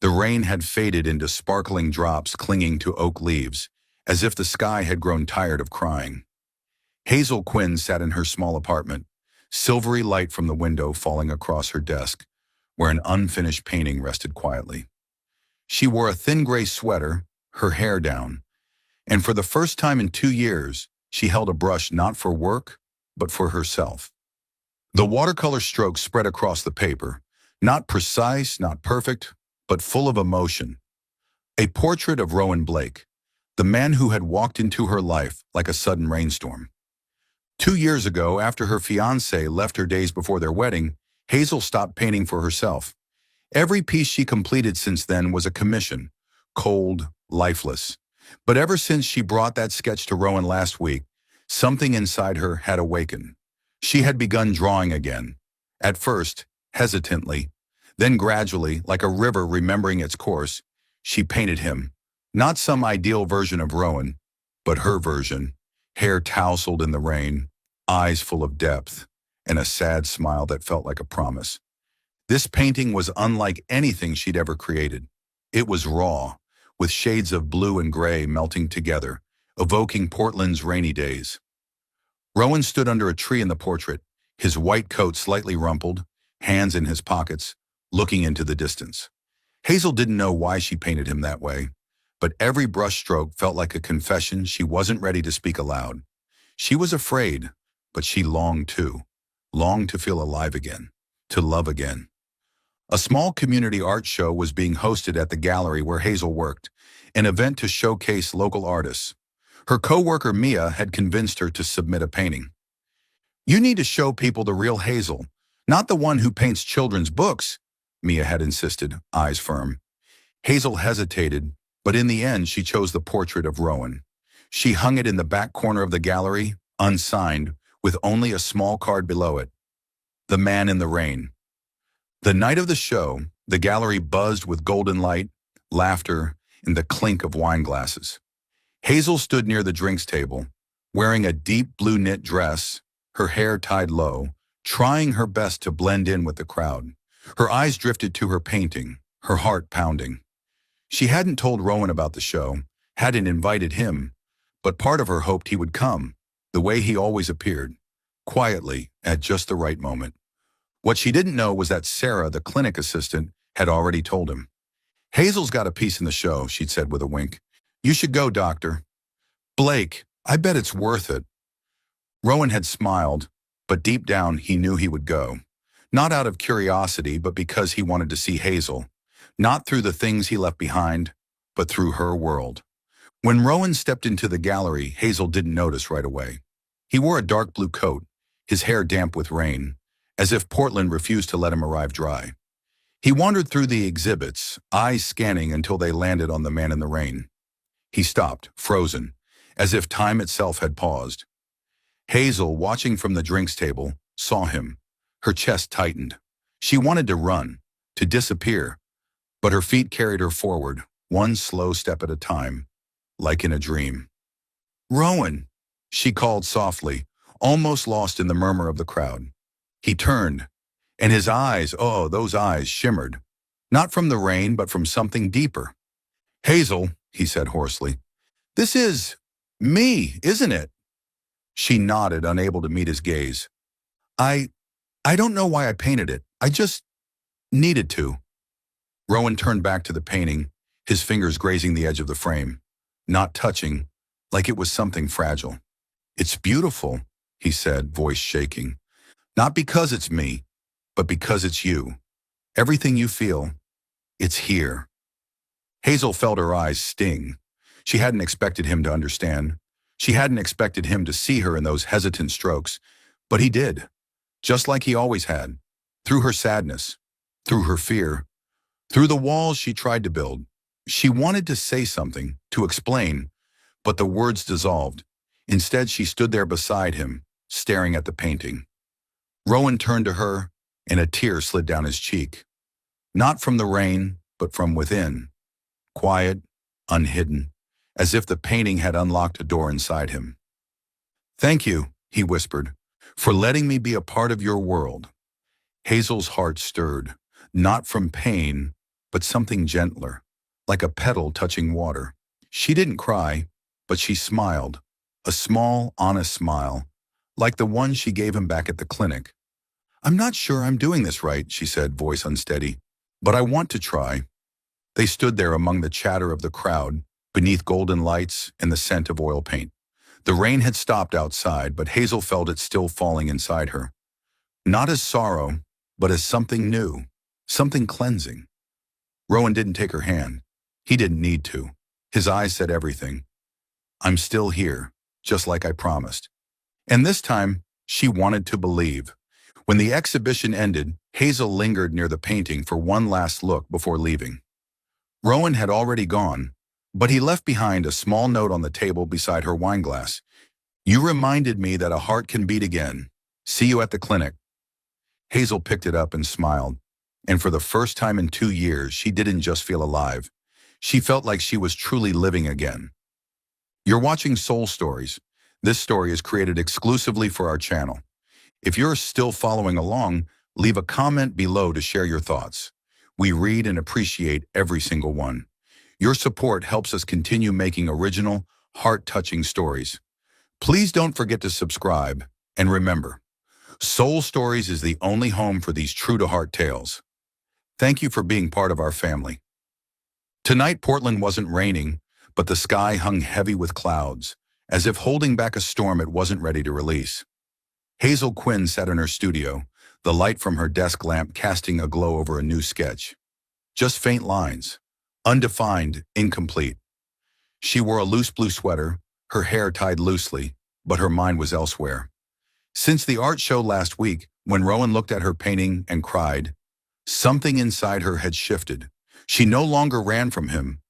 The rain had faded into sparkling drops clinging to oak leaves, as if the sky had grown tired of crying. Hazel Quinn sat in her small apartment, silvery light from the window falling across her desk, where an unfinished painting rested quietly. She wore a thin gray sweater, her hair down, and for the first time in 2 years, she held a brush not for work, but for herself. The watercolor strokes spread across the paper, not precise, not perfect, but full of emotion. A portrait of Rowan Blake, the man who had walked into her life like a sudden rainstorm. 2 years ago, after her fiancé left her days before their wedding, Hazel stopped painting for herself. Every piece she completed since then was a commission, cold, lifeless. But ever since she brought that sketch to Rowan last week, something inside her had awakened. She had begun drawing again. At first, hesitantly, then gradually, like a river remembering its course, she painted him. Not some ideal version of Rowan, but her version, hair tousled in the rain, eyes full of depth, and a sad smile that felt like a promise. This painting was unlike anything she'd ever created. It was raw, with shades of blue and gray melting together, evoking Portland's rainy days. Rowan stood under a tree in the portrait, his white coat slightly rumpled, hands in his pockets, looking into the distance. Hazel didn't know why she painted him that way, but every brushstroke felt like a confession she wasn't ready to speak aloud. She was afraid, but she longed too, longed to feel alive again, to love again. A small community art show was being hosted at the gallery where Hazel worked, an event to showcase local artists. Her co-worker Mia had convinced her to submit a painting. "You need to show people the real Hazel, not the one who paints children's books," Mia had insisted, eyes firm. Hazel hesitated, but in the end she chose the portrait of Rowan. She hung it in the back corner of the gallery, unsigned, with only a small card below it. The Man in the Rain. The night of the show, the gallery buzzed with golden light, laughter, and the clink of wine glasses. Hazel stood near the drinks table, wearing a deep blue knit dress, her hair tied low, trying her best to blend in with the crowd. Her eyes drifted to her painting, her heart pounding. She hadn't told Rowan about the show, hadn't invited him, but part of her hoped he would come, the way he always appeared, quietly, at just the right moment. What she didn't know was that Sarah, the clinic assistant, had already told him. "Hazel's got a piece in the show," she'd said with a wink. "You should go, doctor." "Blake, I bet it's worth it." Rowan had smiled, but deep down he knew he would go. Not out of curiosity, but because he wanted to see Hazel. Not through the things he left behind, but through her world. When Rowan stepped into the gallery, Hazel didn't notice right away. He wore a dark blue coat, his hair damp with rain, as if Portland refused to let him arrive dry. He wandered through the exhibits, eyes scanning until they landed on the man in the rain. He stopped, frozen, as if time itself had paused. Hazel, watching from the drinks table, saw him. Her chest tightened. She wanted to run, to disappear, but her feet carried her forward, one slow step at a time, like in a dream. "Rowan," she called softly, almost lost in the murmur of the crowd. He turned, and his eyes, oh, those eyes, shimmered, not from the rain, but from something deeper. "Hazel," he said hoarsely, "this is me, isn't it?" She nodded, unable to meet his gaze. I don't know why I painted it. I just needed to." Rowan turned back to the painting, his fingers grazing the edge of the frame, not touching, like it was something fragile. "It's beautiful," he said, voice shaking. "Not because it's me, but because it's you. Everything you feel, it's here." Hazel felt her eyes sting. She hadn't expected him to understand. She hadn't expected him to see her in those hesitant strokes, but he did, just like he always had, through her sadness, through her fear, through the walls she tried to build. She wanted to say something, to explain, but the words dissolved. Instead, she stood there beside him, staring at the painting. Rowan turned to her, and a tear slid down his cheek. Not from the rain, but from within. Quiet, unhidden, as if the painting had unlocked a door inside him. "Thank you," he whispered, "for letting me be a part of your world." Hazel's heart stirred, not from pain, but something gentler, like a petal touching water. She didn't cry, but she smiled, a small, honest smile, like the one she gave him back at the clinic. "I'm not sure I'm doing this right," she said, voice unsteady, "but I want to try." They stood there among the chatter of the crowd, beneath golden lights and the scent of oil paint. The rain had stopped outside, but Hazel felt it still falling inside her. Not as sorrow, but as something new, something cleansing. Rowan didn't take her hand. He didn't need to. His eyes said everything. "I'm still here, just like I promised." And this time, she wanted to believe. When the exhibition ended, Hazel lingered near the painting for one last look before leaving. Rowan had already gone, but he left behind a small note on the table beside her wine glass. "You reminded me that a heart can beat again. See you at the clinic." Hazel picked it up and smiled, and for the first time in 2 years, she didn't just feel alive. She felt like she was truly living again. You're watching Soul Stories. This story is created exclusively for our channel. If you're still following along, leave a comment below to share your thoughts. We read and appreciate every single one. Your support helps us continue making original, heart-touching stories. Please don't forget to subscribe, and remember, Soul Stories is the only home for these true-to-heart tales. Thank you for being part of our family. Tonight, Portland wasn't raining, but the sky hung heavy with clouds, as if holding back a storm it wasn't ready to release. Hazel Quinn sat in her studio, the light from her desk lamp casting a glow over a new sketch. Just faint lines, undefined, incomplete. She wore a loose blue sweater, her hair tied loosely, but her mind was elsewhere. Since the art show last week, when Rowan looked at her painting and cried, something inside her had shifted. She no longer ran from him,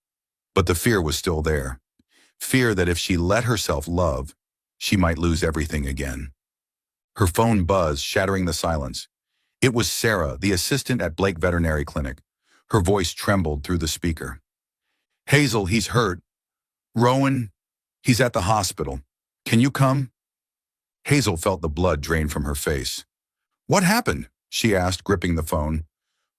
but the fear was still there. Fear that if she let herself love, she might lose everything again. Her phone buzzed, shattering the silence. It was Sarah, the assistant at Blake Veterinary Clinic. Her voice trembled through the speaker. "Hazel, he's hurt. Rowan, he's at the hospital. Can you come?" Hazel felt the blood drain from her face. "What happened?" she asked, gripping the phone.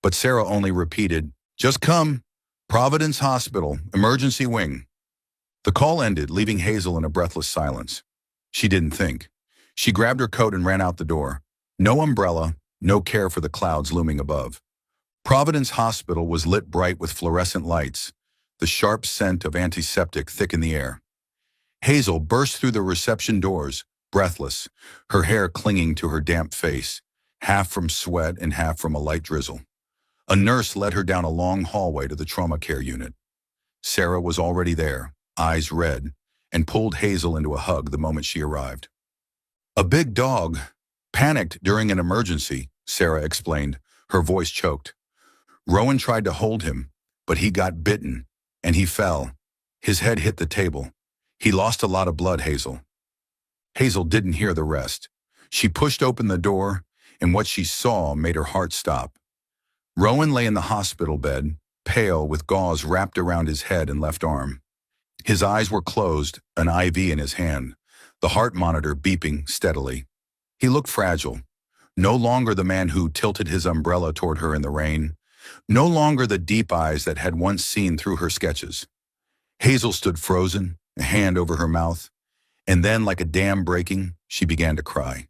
But Sarah only repeated, "Just come. Providence Hospital, emergency wing." The call ended, leaving Hazel in a breathless silence. She didn't think. She grabbed her coat and ran out the door. No umbrella, no care for the clouds looming above. Providence Hospital was lit bright with fluorescent lights, the sharp scent of antiseptic thick in the air. Hazel burst through the reception doors, breathless, her hair clinging to her damp face, half from sweat and half from a light drizzle. A nurse led her down a long hallway to the trauma care unit. Sarah was already there, eyes red, and pulled Hazel into a hug the moment she arrived. "A big dog panicked during an emergency," Sarah explained, her voice choked. "Rowan tried to hold him, but he got bitten, and he fell. His head hit the table. He lost a lot of blood, Hazel." Hazel didn't hear the rest. She pushed open the door, and what she saw made her heart stop. Rowan lay in the hospital bed, pale, with gauze wrapped around his head and left arm. His eyes were closed, an IV in his hand, the heart monitor beeping steadily. He looked fragile. No longer the man who tilted his umbrella toward her in the rain. No longer the deep eyes that had once seen through her sketches. Hazel stood frozen, a hand over her mouth, and then, like a dam breaking, she began to cry.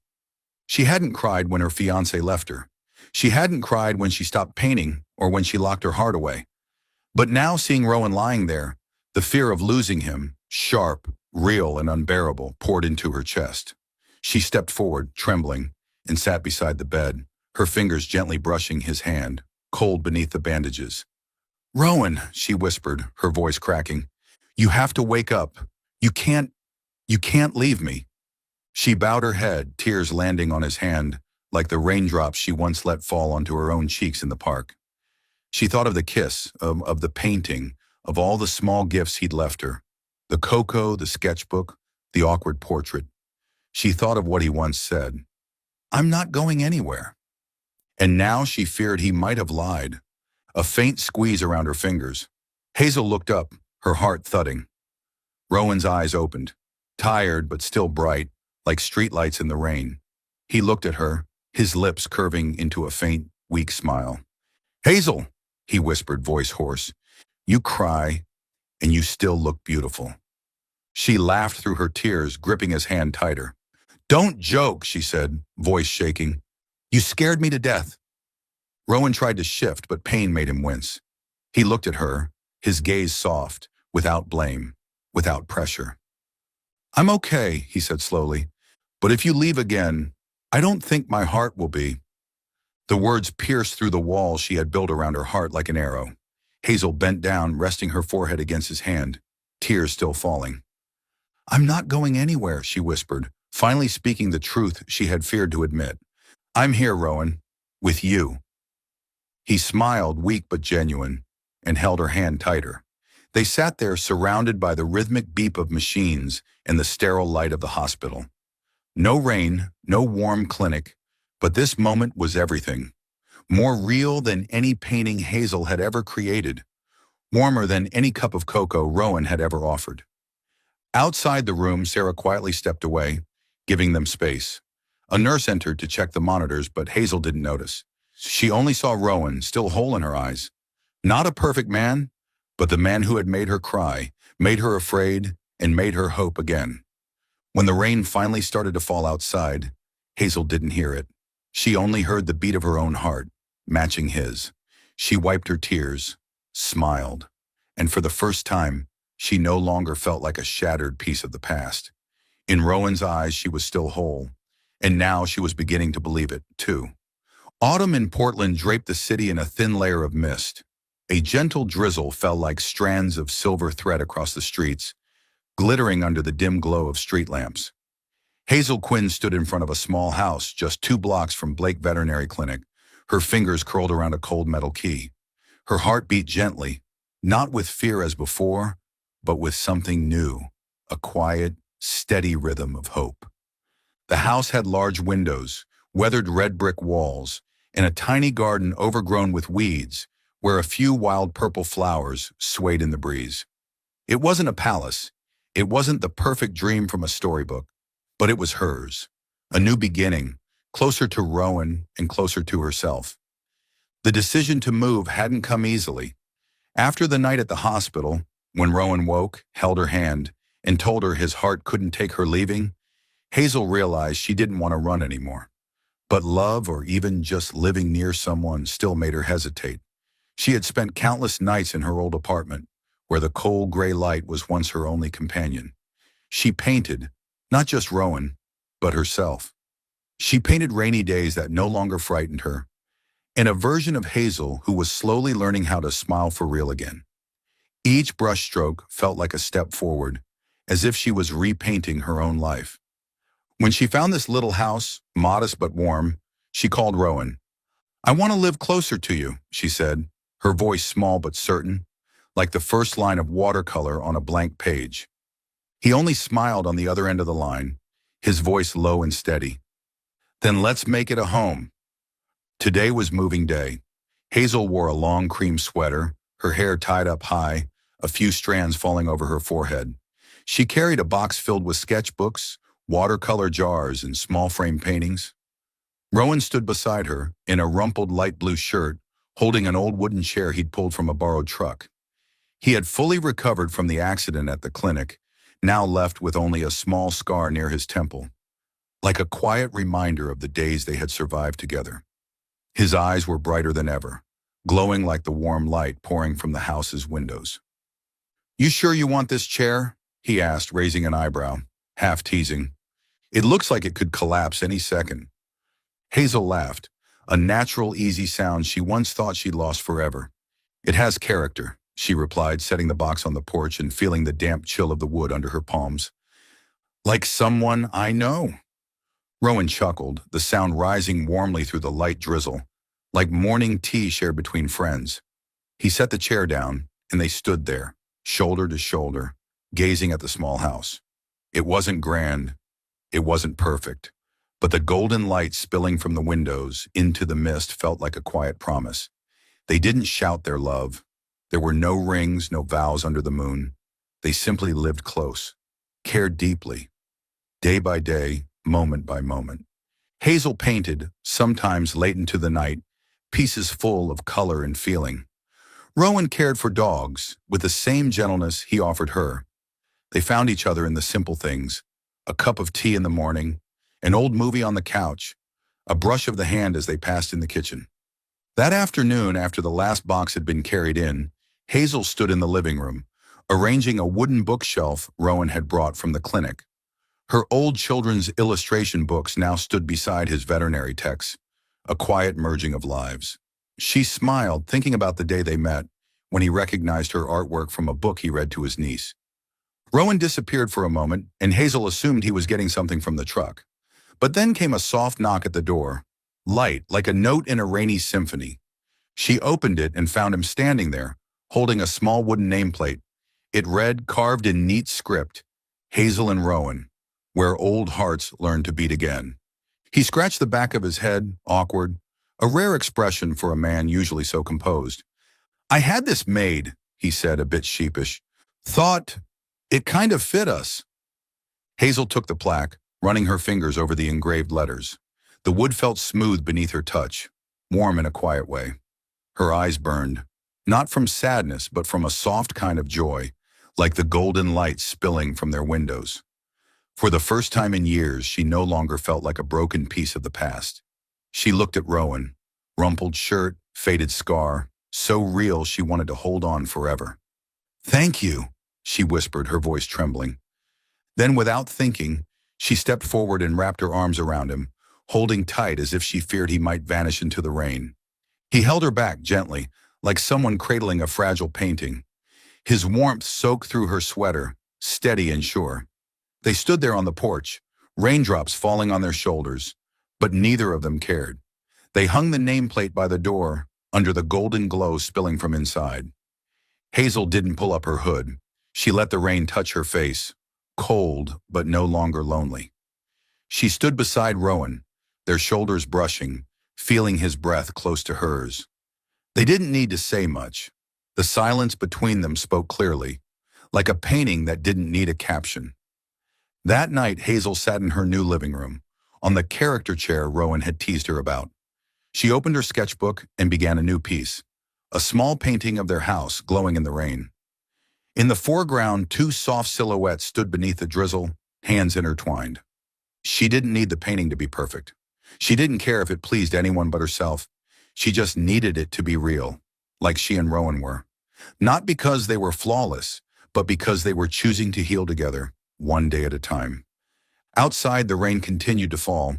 She hadn't cried when her fiancé left her. She hadn't cried when she stopped painting or when she locked her heart away. But now, seeing Rowan lying there, the fear of losing him, sharp, real, and unbearable, poured into her chest. She stepped forward, trembling, and sat beside the bed, her fingers gently brushing his hand, cold beneath the bandages. "Rowan," she whispered, her voice cracking, "you have to wake up. You can't leave me." She bowed her head, tears landing on his hand, like the raindrops she once let fall onto her own cheeks in the park. She thought of the kiss, of the painting, of all the small gifts he'd left her. The cocoa, the sketchbook, the awkward portrait. She thought of what he once said, "I'm not going anywhere." And now she feared he might have lied. A faint squeeze around her fingers. Hazel looked up, her heart thudding. Rowan's eyes opened, tired but still bright, like streetlights in the rain. He looked at her, his lips curving into a faint, weak smile. "Hazel," he whispered, voice hoarse, "you cry, and you still look beautiful." She laughed through her tears, gripping his hand tighter. "Don't joke," she said, voice shaking. "You scared me to death." Rowan tried to shift, but pain made him wince. He looked at her, his gaze soft, without blame, without pressure. "I'm okay," he said slowly, "but if you leave again, I don't think my heart will be." The words pierced through the wall she had built around her heart like an arrow. Hazel bent down, resting her forehead against his hand, tears still falling. "I'm not going anywhere," she whispered, finally speaking the truth she had feared to admit. "I'm here, Rowan, with you." He smiled, weak but genuine, and held her hand tighter. They sat there surrounded by the rhythmic beep of machines and the sterile light of the hospital. No rain, no warm clinic, but this moment was everything. More real than any painting Hazel had ever created. Warmer than any cup of cocoa Rowan had ever offered. Outside the room, Sarah quietly stepped away, giving them space. A nurse entered to check the monitors, but Hazel didn't notice. She only saw Rowan, still whole in her eyes. Not a perfect man, but the man who had made her cry, made her afraid, and made her hope again. When the rain finally started to fall outside, Hazel didn't hear it. She only heard the beat of her own heart, matching his. She wiped her tears, smiled, and for the first time, she no longer felt like a shattered piece of the past. In Rowan's eyes, she was still whole, and now she was beginning to believe it, too. Autumn in Portland draped the city in a thin layer of mist. A gentle drizzle fell like strands of silver thread across the streets, glittering under the dim glow of street lamps. Hazel Quinn stood in front of a small house just 2 blocks from Blake Veterinary Clinic, her fingers curled around a cold metal key. Her heart beat gently, not with fear as before, but with something new, a quiet, steady rhythm of hope. The house had large windows, weathered red brick walls, and a tiny garden overgrown with weeds, where a few wild purple flowers swayed in the breeze. It wasn't a palace. It wasn't the perfect dream from a storybook, but it was hers. A new beginning, closer to Rowan and closer to herself. The decision to move hadn't come easily. After the night at the hospital, when Rowan woke, held her hand, and told her his heart couldn't take her leaving, Hazel realized she didn't want to run anymore. But love, or even just living near someone, still made her hesitate. She had spent countless nights in her old apartment, where the cold gray light was once her only companion. She painted, not just Rowan, but herself. She painted rainy days that no longer frightened her, and a version of Hazel who was slowly learning how to smile for real again. Each brushstroke felt like a step forward, as if she was repainting her own life. When she found this little house, modest but warm, she called Rowan. "I want to live closer to you," she said, her voice small but certain, like the first line of watercolor on a blank page. He only smiled on the other end of the line, his voice low and steady. "Then let's make it a home." Today was moving day. Hazel wore a long cream sweater, her hair tied up high, a few strands falling over her forehead. She carried a box filled with sketchbooks, watercolor jars, and small frame paintings. Rowan stood beside her, in a rumpled light blue shirt, holding an old wooden chair he'd pulled from a borrowed truck. He had fully recovered from the accident at the clinic, now left with only a small scar near his temple, like a quiet reminder of the days they had survived together. His eyes were brighter than ever, glowing like the warm light pouring from the house's windows. "You sure you want this chair?" he asked, raising an eyebrow, half teasing. "It looks like it could collapse any second." Hazel laughed, a natural, easy sound she once thought she'd lost forever. "It has character," she replied, setting the box on the porch and feeling the damp chill of the wood under her palms. "Like someone I know." Rowan chuckled, the sound rising warmly through the light drizzle, like morning tea shared between friends. He set the chair down, and they stood there, shoulder to shoulder, gazing at the small house. It wasn't grand, it wasn't perfect, but the golden light spilling from the windows into the mist felt like a quiet promise. They didn't shout their love. There were no rings, no vows under the moon. They simply lived close, cared deeply, day by day, moment by moment. Hazel painted, sometimes late into the night, pieces full of color and feeling. Rowan cared for dogs with the same gentleness he offered her. They found each other in the simple things: a cup of tea in the morning, an old movie on the couch, a brush of the hand as they passed in the kitchen. That afternoon, after the last box had been carried in, Hazel stood in the living room, arranging a wooden bookshelf Rowan had brought from the clinic. Her old children's illustration books now stood beside his veterinary texts, a quiet merging of lives. She smiled, thinking about the day they met, when he recognized her artwork from a book he read to his niece. Rowan disappeared for a moment, and Hazel assumed he was getting something from the truck. But then came a soft knock at the door, light, like a note in a rainy symphony. She opened it and found him standing there, holding a small wooden nameplate. It read, carved in neat script, "Hazel and Rowan, where old hearts learn to beat again." He scratched the back of his head, awkward, a rare expression for a man usually so composed. "I had this made," he said, a bit sheepish. "Thought it kind of fit us." Hazel took the plaque, running her fingers over the engraved letters. The wood felt smooth beneath her touch, warm in a quiet way. Her eyes burned, not from sadness, but from a soft kind of joy, like the golden light spilling from their windows. For the first time in years, she no longer felt like a broken piece of the past. She looked at Rowan, rumpled shirt, faded scar, so real she wanted to hold on forever. "Thank you," she whispered, her voice trembling. Then, without thinking, she stepped forward and wrapped her arms around him, holding tight as if she feared he might vanish into the rain. He held her back gently, like someone cradling a fragile painting. His warmth soaked through her sweater, steady and sure. They stood there on the porch, raindrops falling on their shoulders, but neither of them cared. They hung the nameplate by the door, under the golden glow spilling from inside. Hazel didn't pull up her hood. She let the rain touch her face, cold but no longer lonely. She stood beside Rowan, their shoulders brushing, feeling his breath close to hers. They didn't need to say much. The silence between them spoke clearly, like a painting that didn't need a caption. That night, Hazel sat in her new living room, on the character chair Rowan had teased her about. She opened her sketchbook and began a new piece, a small painting of their house glowing in the rain. In the foreground, two soft silhouettes stood beneath the drizzle, hands intertwined. She didn't need the painting to be perfect. She didn't care if it pleased anyone but herself. She just needed it to be real, like she and Rowan were. Not because they were flawless, but because they were choosing to heal together, one day at a time. Outside, the rain continued to fall,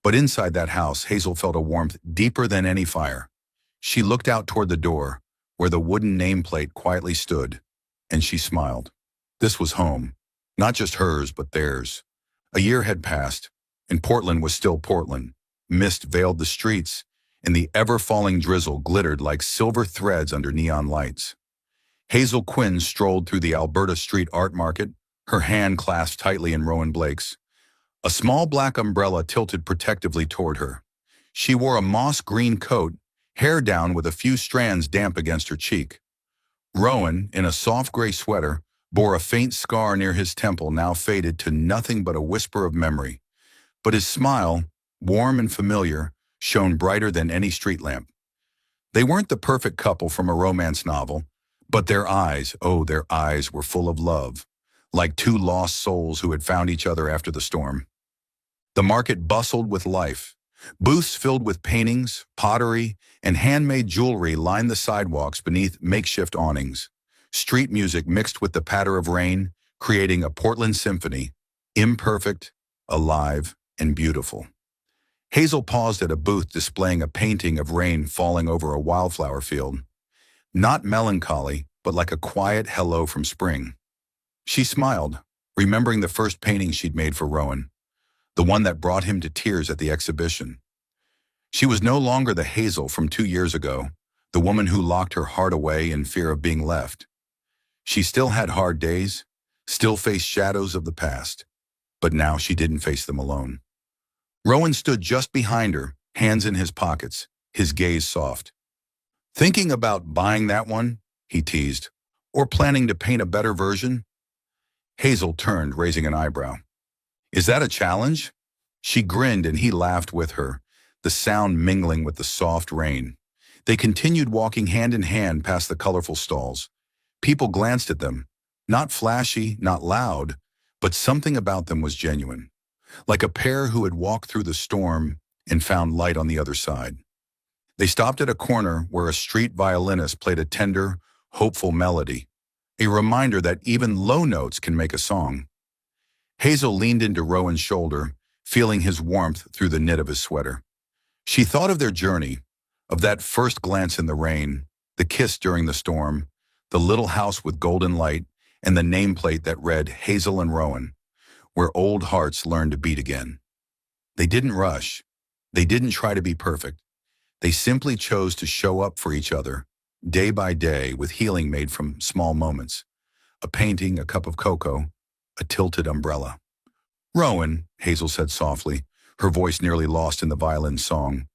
but inside that house, Hazel felt a warmth deeper than any fire. She looked out toward the door, where the wooden nameplate quietly stood, and she smiled. This was home, not just hers, but theirs. A year had passed, and Portland was still Portland. Mist veiled the streets, and the ever-falling drizzle glittered like silver threads under neon lights. Hazel Quinn strolled through the Alberta Street Art Market, her hand clasped tightly in Rowan Blake's. A small black umbrella tilted protectively toward her. She wore a moss-green coat, hair down with a few strands damp against her cheek. Rowan, in a soft gray sweater, bore a faint scar near his temple now faded to nothing but a whisper of memory. But his smile, warm and familiar, shone brighter than any street lamp. They weren't the perfect couple from a romance novel, but their eyes, oh, their eyes were full of love, like two lost souls who had found each other after the storm. The market bustled with life. Booths filled with paintings, pottery, and handmade jewelry lined the sidewalks beneath makeshift awnings. Street music mixed with the patter of rain, creating a Portland symphony, imperfect, alive, and beautiful. Hazel paused at a booth displaying a painting of rain falling over a wildflower field. Not melancholy, but like a quiet hello from spring. She smiled, remembering the first painting she'd made for Rowan, the one that brought him to tears at the exhibition. She was no longer the Hazel from 2 years ago, the woman who locked her heart away in fear of being left. She still had hard days, still faced shadows of the past, but now she didn't face them alone. Rowan stood just behind her, hands in his pockets, his gaze soft. "Thinking about buying that one?" he teased. "Or planning to paint a better version?" Hazel turned, raising an eyebrow. "Is that a challenge?" She grinned and he laughed with her, the sound mingling with the soft rain. They continued walking hand in hand past the colorful stalls. People glanced at them, not flashy, not loud, but something about them was genuine, like a pair who had walked through the storm and found light on the other side. They stopped at a corner where a street violinist played a tender, hopeful melody, a reminder that even low notes can make a song. Hazel leaned into Rowan's shoulder, feeling his warmth through the knit of his sweater. She thought of their journey, of that first glance in the rain, the kiss during the storm, the little house with golden light, and the nameplate that read Hazel and Rowan, where old hearts learned to beat again. They didn't rush. They didn't try to be perfect. They simply chose to show up for each other, day by day, with healing made from small moments. A painting, a cup of cocoa, a tilted umbrella. "Rowan," Hazel said softly, her voice nearly lost in the violin song,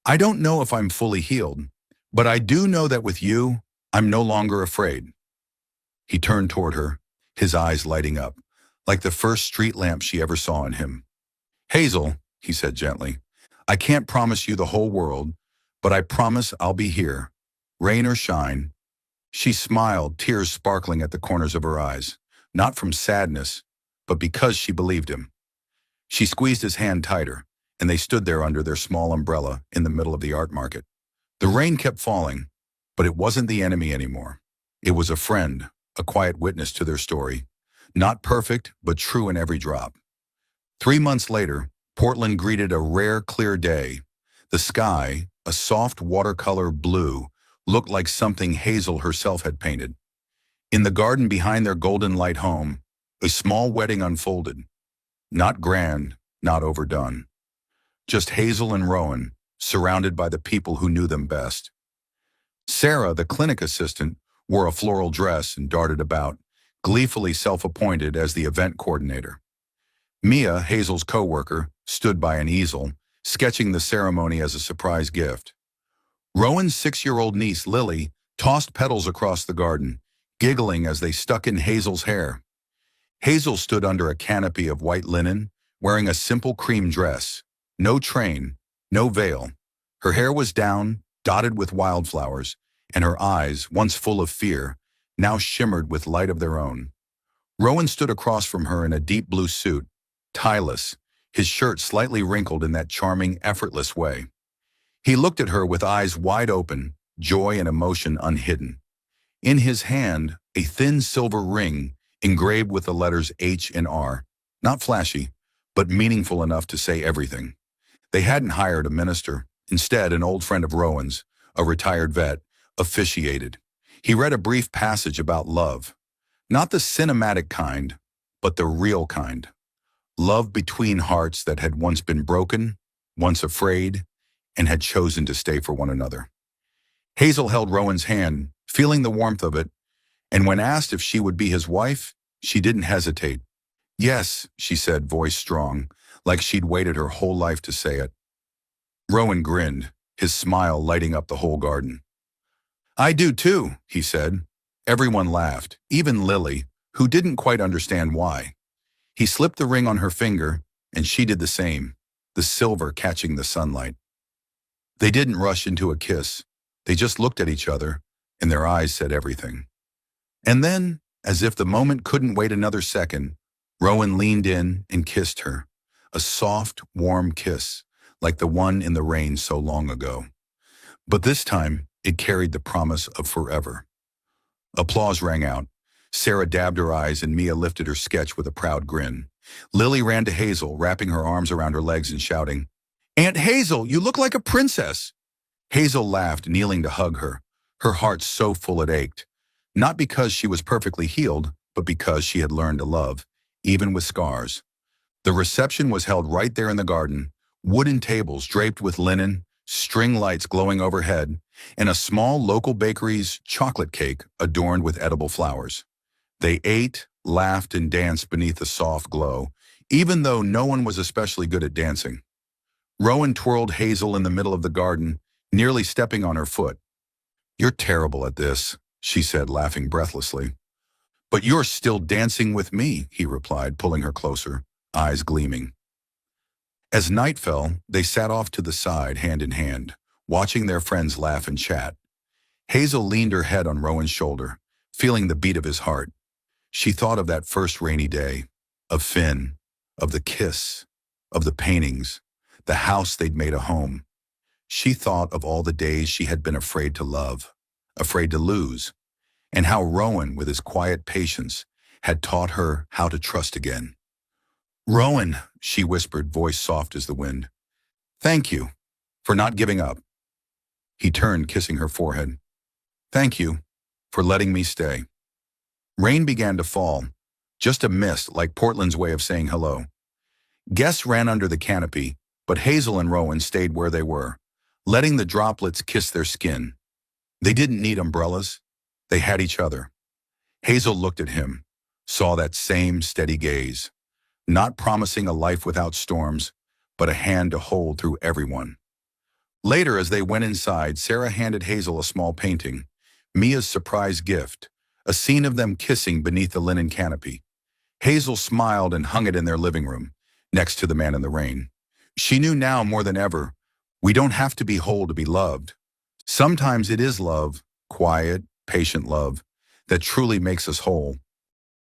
"I don't know if I'm fully healed, but I do know that with you, I'm no longer afraid." He turned toward her, his eyes lighting up, like the first street lamp she ever saw in him. "Hazel," he said gently, "I can't promise you the whole world, but I promise I'll be here, rain or shine." She smiled, tears sparkling at the corners of her eyes, not from sadness, but because she believed him. She squeezed his hand tighter, and they stood there under their small umbrella in the middle of the art market. The rain kept falling, but it wasn't the enemy anymore. It was a friend, a quiet witness to their story. Not perfect, but true in every drop. 3 months later, Portland greeted a rare, clear day. The sky, a soft watercolor blue, looked like something Hazel herself had painted. In the garden behind their golden light home, a small wedding unfolded. Not grand, not overdone. Just Hazel and Rowan, surrounded by the people who knew them best. Sarah, the clinic assistant, wore a floral dress and darted about, gleefully self-appointed as the event coordinator. Mia, Hazel's co-worker, stood by an easel, sketching the ceremony as a surprise gift. Rowan's 6-year-old niece, Lily, tossed petals across the garden, giggling as they stuck in Hazel's hair. Hazel stood under a canopy of white linen, wearing a simple cream dress. No train, no veil. Her hair was down, dotted with wildflowers, and her eyes, once full of fear, now shimmered with light of their own. Rowan stood across from her in a deep blue suit, tieless, his shirt slightly wrinkled in that charming, effortless way. He looked at her with eyes wide open, joy and emotion unhidden. In his hand, a thin silver ring engraved with the letters H and R, not flashy, but meaningful enough to say everything. They hadn't hired a minister. Instead, an old friend of Rowan's, a retired vet, officiated. He read a brief passage about love. Not the cinematic kind, but the real kind. Love between hearts that had once been broken, once afraid, and had chosen to stay for one another. Hazel held Rowan's hand, feeling the warmth of it, and when asked if she would be his wife, she didn't hesitate. Yes, she said, voice strong, like she'd waited her whole life to say it. Rowan grinned, his smile lighting up the whole garden. I do too, he said. Everyone laughed, even Lily, who didn't quite understand why. He slipped the ring on her finger, and she did the same, the silver catching the sunlight. They didn't rush into a kiss. They just looked at each other, and their eyes said everything. And then, as if the moment couldn't wait another second, Rowan leaned in and kissed her, a soft, warm kiss, like the one in the rain so long ago. But this time, it carried the promise of forever. Applause rang out. Sarah dabbed her eyes and Mia lifted her sketch with a proud grin. Lily ran to Hazel, wrapping her arms around her legs and shouting, Aunt Hazel, you look like a princess! Hazel laughed, kneeling to hug her, her heart so full it ached. Not because she was perfectly healed, but because she had learned to love, even with scars. The reception was held right there in the garden, wooden tables draped with linen, string lights glowing overhead, and a small local bakery's chocolate cake adorned with edible flowers. They ate, laughed, and danced beneath the soft glow, even though no one was especially good at dancing. Rowan twirled Hazel in the middle of the garden, nearly stepping on her foot. You're terrible at this, she said, laughing breathlessly. But you're still dancing with me, he replied, pulling her closer, eyes gleaming. As night fell, they sat off to the side, hand in hand, watching their friends laugh and chat. Hazel leaned her head on Rowan's shoulder, feeling the beat of his heart. She thought of that first rainy day, of Finn, of the kiss, of the paintings, the house they'd made a home. She thought of all the days she had been afraid to love, afraid to lose, and how Rowan, with his quiet patience, had taught her how to trust again. Rowan, she whispered, voice soft as the wind. Thank you for not giving up. He turned, kissing her forehead. Thank you for letting me stay. Rain began to fall, just a mist like Portland's way of saying hello. Guests ran under the canopy, but Hazel and Rowan stayed where they were, letting the droplets kiss their skin. They didn't need umbrellas. They had each other. Hazel looked at him, saw that same steady gaze, not promising a life without storms, but a hand to hold through everyone. Later, as they went inside, Sarah handed Hazel a small painting, Mia's surprise gift, a scene of them kissing beneath the linen canopy. Hazel smiled and hung it in their living room, next to the man in the rain. She knew now more than ever, we don't have to be whole to be loved. Sometimes it is love, quiet, patient love, that truly makes us whole.